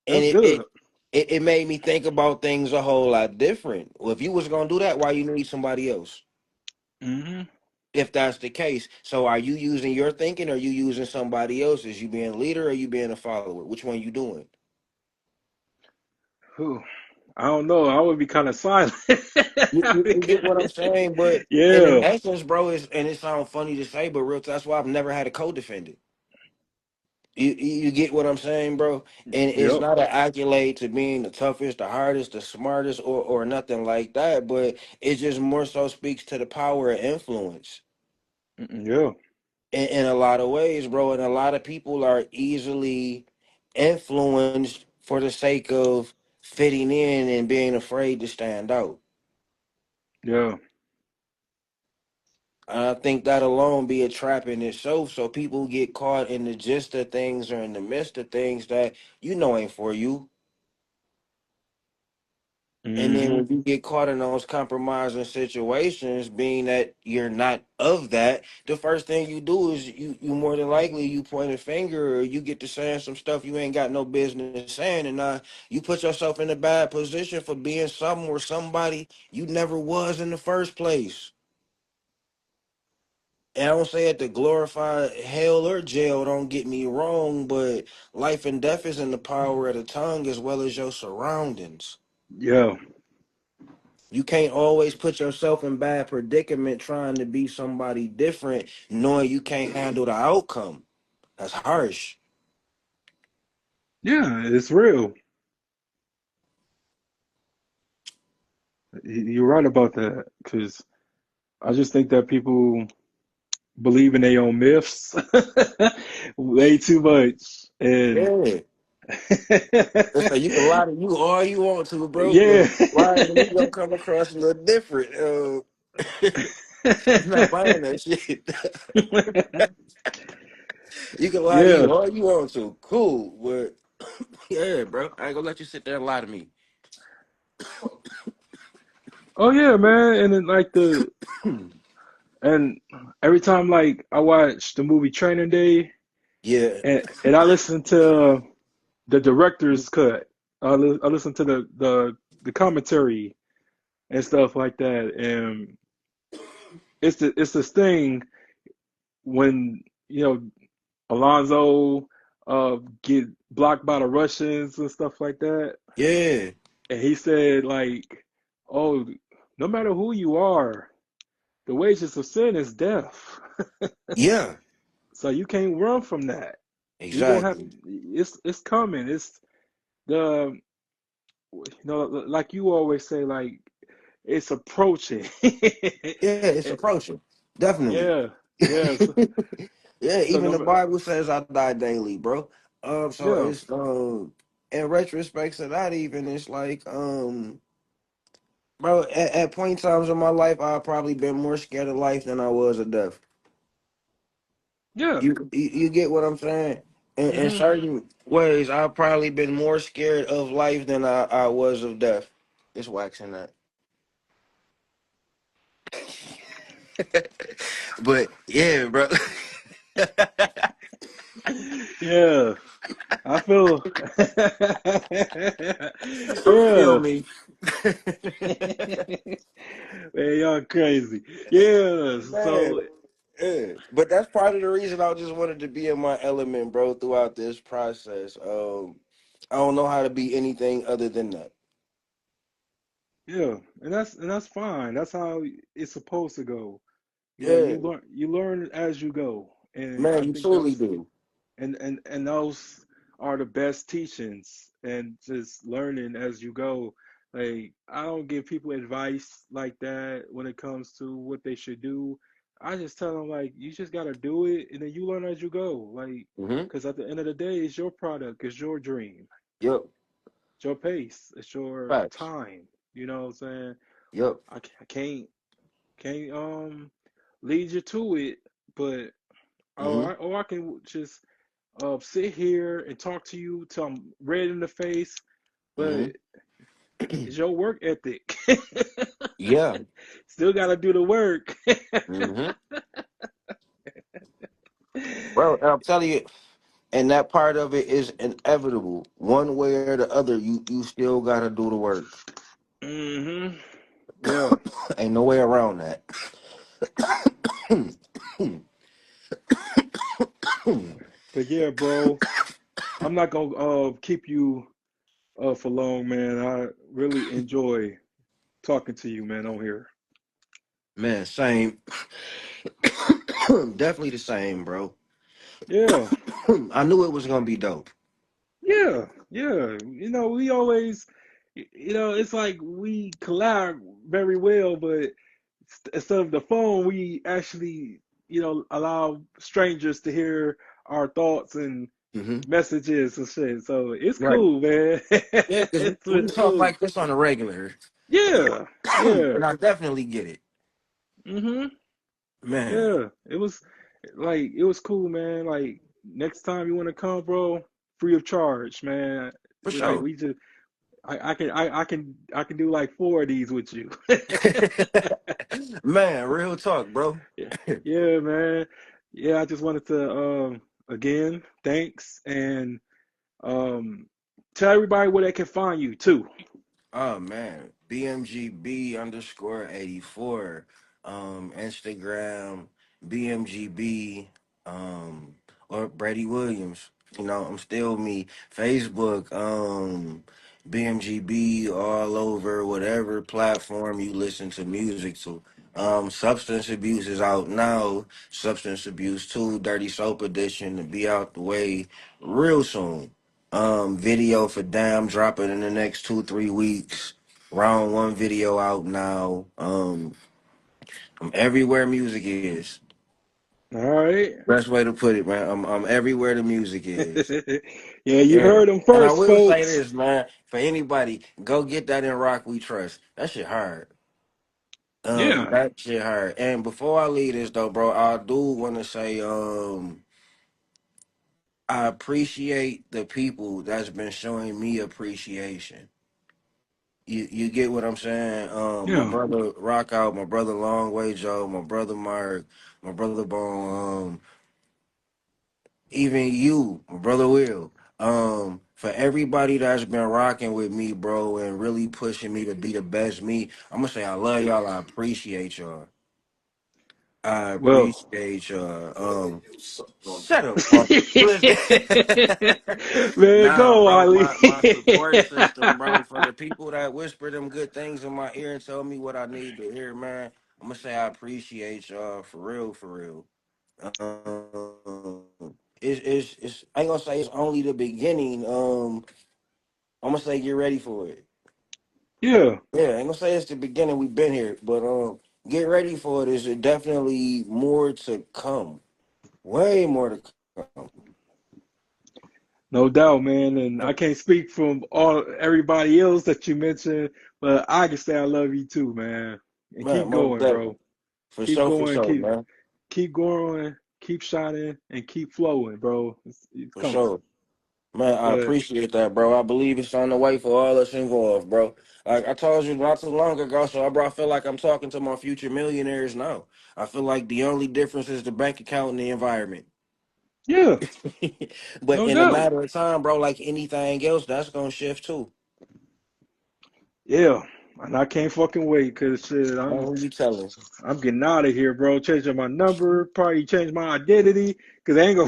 And that's it good. it, it made me think about things a whole lot different. Well, if you was gonna do that, why you need somebody else? Hmm. If that's the case. So are you using your thinking or you using somebody else's? You being a leader or you being a follower? Which one you doing? Ooh, I don't know. I would be kind of silent. You get what I'm saying? But and in Yeah. essence, bro, is and it sounds funny to say, but real that's why I've never had a co-defendant. You get what I'm saying, bro? And it's Yep. not an accolade to being the toughest, the hardest, the smartest, or nothing like that. But it just more so speaks to the power of influence Yeah. in a lot of ways, bro. And a lot of people are easily influenced for the sake of fitting in and being afraid to stand out. Yeah. I think that alone be a trap in itself. So people get caught in the gist of things or in the midst of things that you know ain't for you. And then Hmm. when you get caught in those compromising situations, being that you're not of that, the first thing you do is you more than likely you point a finger or you get to saying some stuff you ain't got no business saying, and you put yourself in a bad position for being something or somebody you never was in the first place. And I don't say it to glorify hell or jail, don't get me wrong, but life and death is in the power of the tongue as well as your surroundings. Yeah. You can't always put yourself in bad predicament trying to be somebody different, knowing you can't handle the outcome. That's harsh. Yeah. It's real. You're right about that. Because I just think that people believe in their own myths way too much. And Yeah. It's like you can lie to you all you want to, bro, but Yeah. lying to me gonna come across a little different. I'm not buying that shit. You can lie to Yeah. you all you want to, cool, but yeah, bro, I ain't gonna let you sit there and lie to me. Oh yeah, man. And then like and every time like I watch the movie Training Day Yeah, and I listen to the director's cut. I listen to the commentary and stuff like that. And it's this thing when Alonzo get blocked by the Russians and stuff like that. yeah, And he said like, "Oh, no matter who you are, the wages of sin is death. yeah, So you can't run from that. You gonna have exactly. it's coming. It's the like you always say like it's approaching. Yeah, it's approaching, definitely. Yeah, yeah, so, Yeah, so even no, the Bible says I die daily, bro. So yeah, it's in retrospect to that, even it's like bro, at point times in my life, I've probably been more scared of life than I was of death. yeah. You get what I'm saying? In Hmm. certain ways, I've probably been more scared of life than I was of death. It's waxing that, but yeah, bro. Yeah, I feel. You feel Yeah. me? Man, y'all crazy. Yeah, Man, so yeah. But that's part of the reason I just wanted to be in my element, bro, throughout this process. I don't know how to be anything other than that. yeah, and that's fine. That's how it's supposed to go. Yeah, You learn as you go, and I man, you think truly that's do. and those are the best teachings, and just learning as you go. Like I don't give people advice like that when it comes to what they should do. I just tell them like you just gotta do it, and then you learn as you go. Like Mm-hmm. because at the end of the day, it's your product, it's your dream, Yep. it's your pace, it's your Facts. time. You know what I'm saying? Yep. I can't lead you to it, but Mm-hmm. or I can just sit here and talk to you till I'm red in the face, but Mm-hmm. it's your work ethic. Yeah. Still got to do the work. Mm-hmm. Bro, and I'm telling you, and that part of it is inevitable. One way or the other, you still gotta do the work. Hmm. Yeah, Ain't no way around that. but yeah, bro, I'm not gonna keep you for long, man. I really enjoy talking to you, man, on here. Man, same. Definitely the same, bro. Yeah, I knew it was gonna be dope. yeah, yeah. We always, it's like we collab very well, but instead of the phone, we actually, allow strangers to hear our thoughts and Hmm. messages and shit. So it's Right. cool, man. Yeah, because we, It's we really talk cool. like this on a regular. Yeah, yeah. And I definitely get it. Hmm. Man, Yeah. It was cool, man. Like next time you want to come, bro, free of charge, man. for Like sure. we just, I can do like four of these with you. Man, real talk, bro. Yeah, yeah, man. Yeah, I just wanted to again, thanks and um tell everybody where they can find you too. Oh man, BMGB underscore 84, Instagram, BMGB, or Brady Williams. I'm still me. Facebook, BMGB all over whatever platform you listen to music to. Substance Abuse is out now. Substance Abuse 2, Dirty Soap Edition to be out the way real soon. Video for Damn dropping in the next 2 3 weeks. Round one video out now. I'm everywhere music is. All right. Best way to put it, man. I'm everywhere the music is. Yeah, you Yeah. heard them And I first, will say folks. this, man. For anybody, go get that in Rock We Trust. That shit hard. Yeah. That shit hard. And before I leave this though, bro, I do want to say, I appreciate the people that's been showing me appreciation. You get what I'm saying? My Yeah. brother Rock Out, my brother Long Way Joe, my brother Mark, my brother Bone, even you, my brother Will. For everybody that's been rocking with me, bro, and really pushing me to be the best me, I'm gonna say I love y'all. I appreciate y'all. I Well. appreciate shut up, Paul. Listen, Man, nah, go, bro, Ali. my support system, bro, for the people that whisper them good things in my ear and tell me what I need to hear, man. I'm gonna say I appreciate y'all for real, for real. It's I ain't gonna say it's only the beginning. I'm gonna say get ready for it. Yeah. Yeah, I ain't gonna say it's the beginning. We've been here, but get ready for it. Is definitely more to come. Way more to come. No doubt, man. And I can't speak from all everybody else that you mentioned, but I can say I love you too, man. And Man, keep most going, definitely. bro. Keep For going, sure, man. keep going, keep shining, and keep flowing, bro. It's For coming. sure. Man, I But appreciate that, bro. I believe it's on the way for all us involved, bro. Like I told you not too long ago, so I feel like I'm talking to my future millionaires now. I feel like the only difference is the bank account and the environment. yeah, But no in a doubt. matter of time, bro, like anything else, that's gonna shift too. Yeah. And I can't fucking wait because shit, Man, who you telling? I'm getting out of here, bro. Changing my number, probably change my identity, because I ain't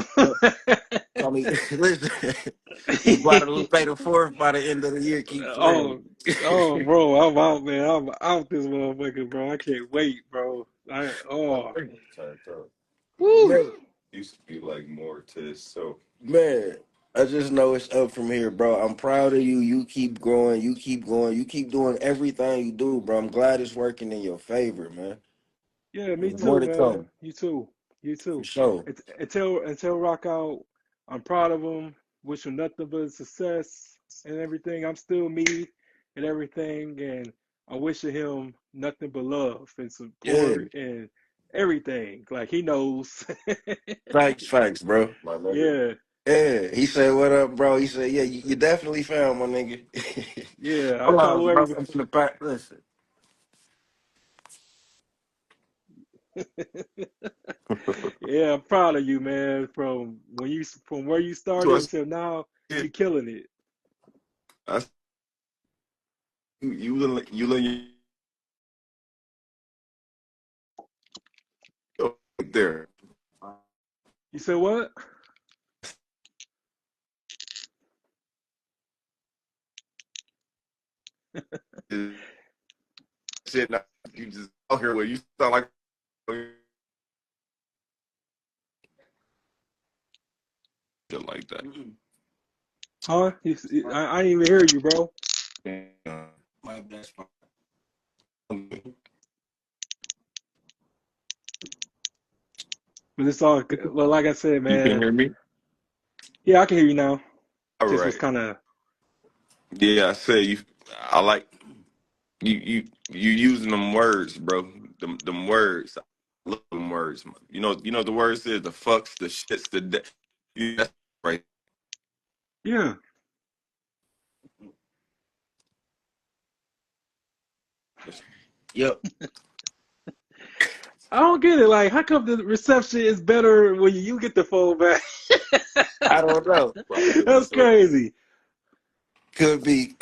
I mean, gonna listen, you about to pay the fourth by the end of the year. Keep playing. Oh, oh, bro, I'm out, man. I'm out this motherfucker, bro. I can't wait, bro. Woo. Man, man, I just know it's up from here, bro. I'm proud of you. You keep growing. You keep going. You keep doing everything you do, bro. I'm glad it's working in your favor, man. Yeah, me There's more too, to man. come, You too. You for too. sure. Until Rock Out, I'm proud of him. Wish him nothing but success and everything. I'm still me and everything, and I wish him nothing but love and Yeah, support and everything. Like he knows. facts, bro. Yeah, Yeah, he said, "What up, bro?" He said, "Yeah, you definitely found my nigga." yeah. I Hold follow on, bro. everybody. I'm from the back. Listen, Yeah, I'm proud of you, man. From where you started until now, you killing it. You said what? Huh? I didn't even hear you, bro. my best friend. But it's all well, like I said, man. Yeah, I can hear you now. Just was kind of yeah. Yep. I don't get it. Like, how come the reception is better when you get the phone back? I don't know. That's crazy. Could be.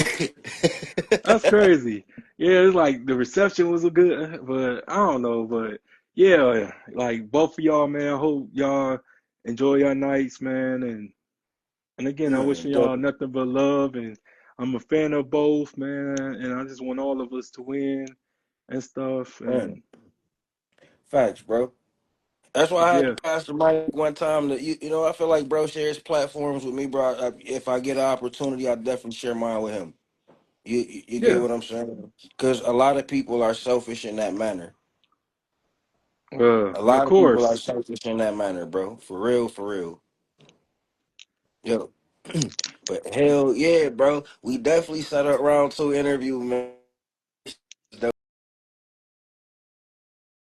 That's crazy. Yeah, it's like the reception was a good, but I don't know. But yeah, like both of y'all, man. I hope y'all enjoy your nights, man. And again, I Man, wishing y'all definitely. nothing but love. And I'm a fan of both, man. And I just want all of us to win and stuff. Man, And facts, bro. That's why I had to yeah, pass the mic one time. I feel like bro shares platforms with me, bro. If I get an opportunity, I definitely share mine with him. You get yeah, what I'm saying? Because a lot of people are selfish in that manner. A Of lot of people are course. selfish in that manner, bro. For real, for real. Yo. But hell yeah, bro. We definitely set up round two interview, man.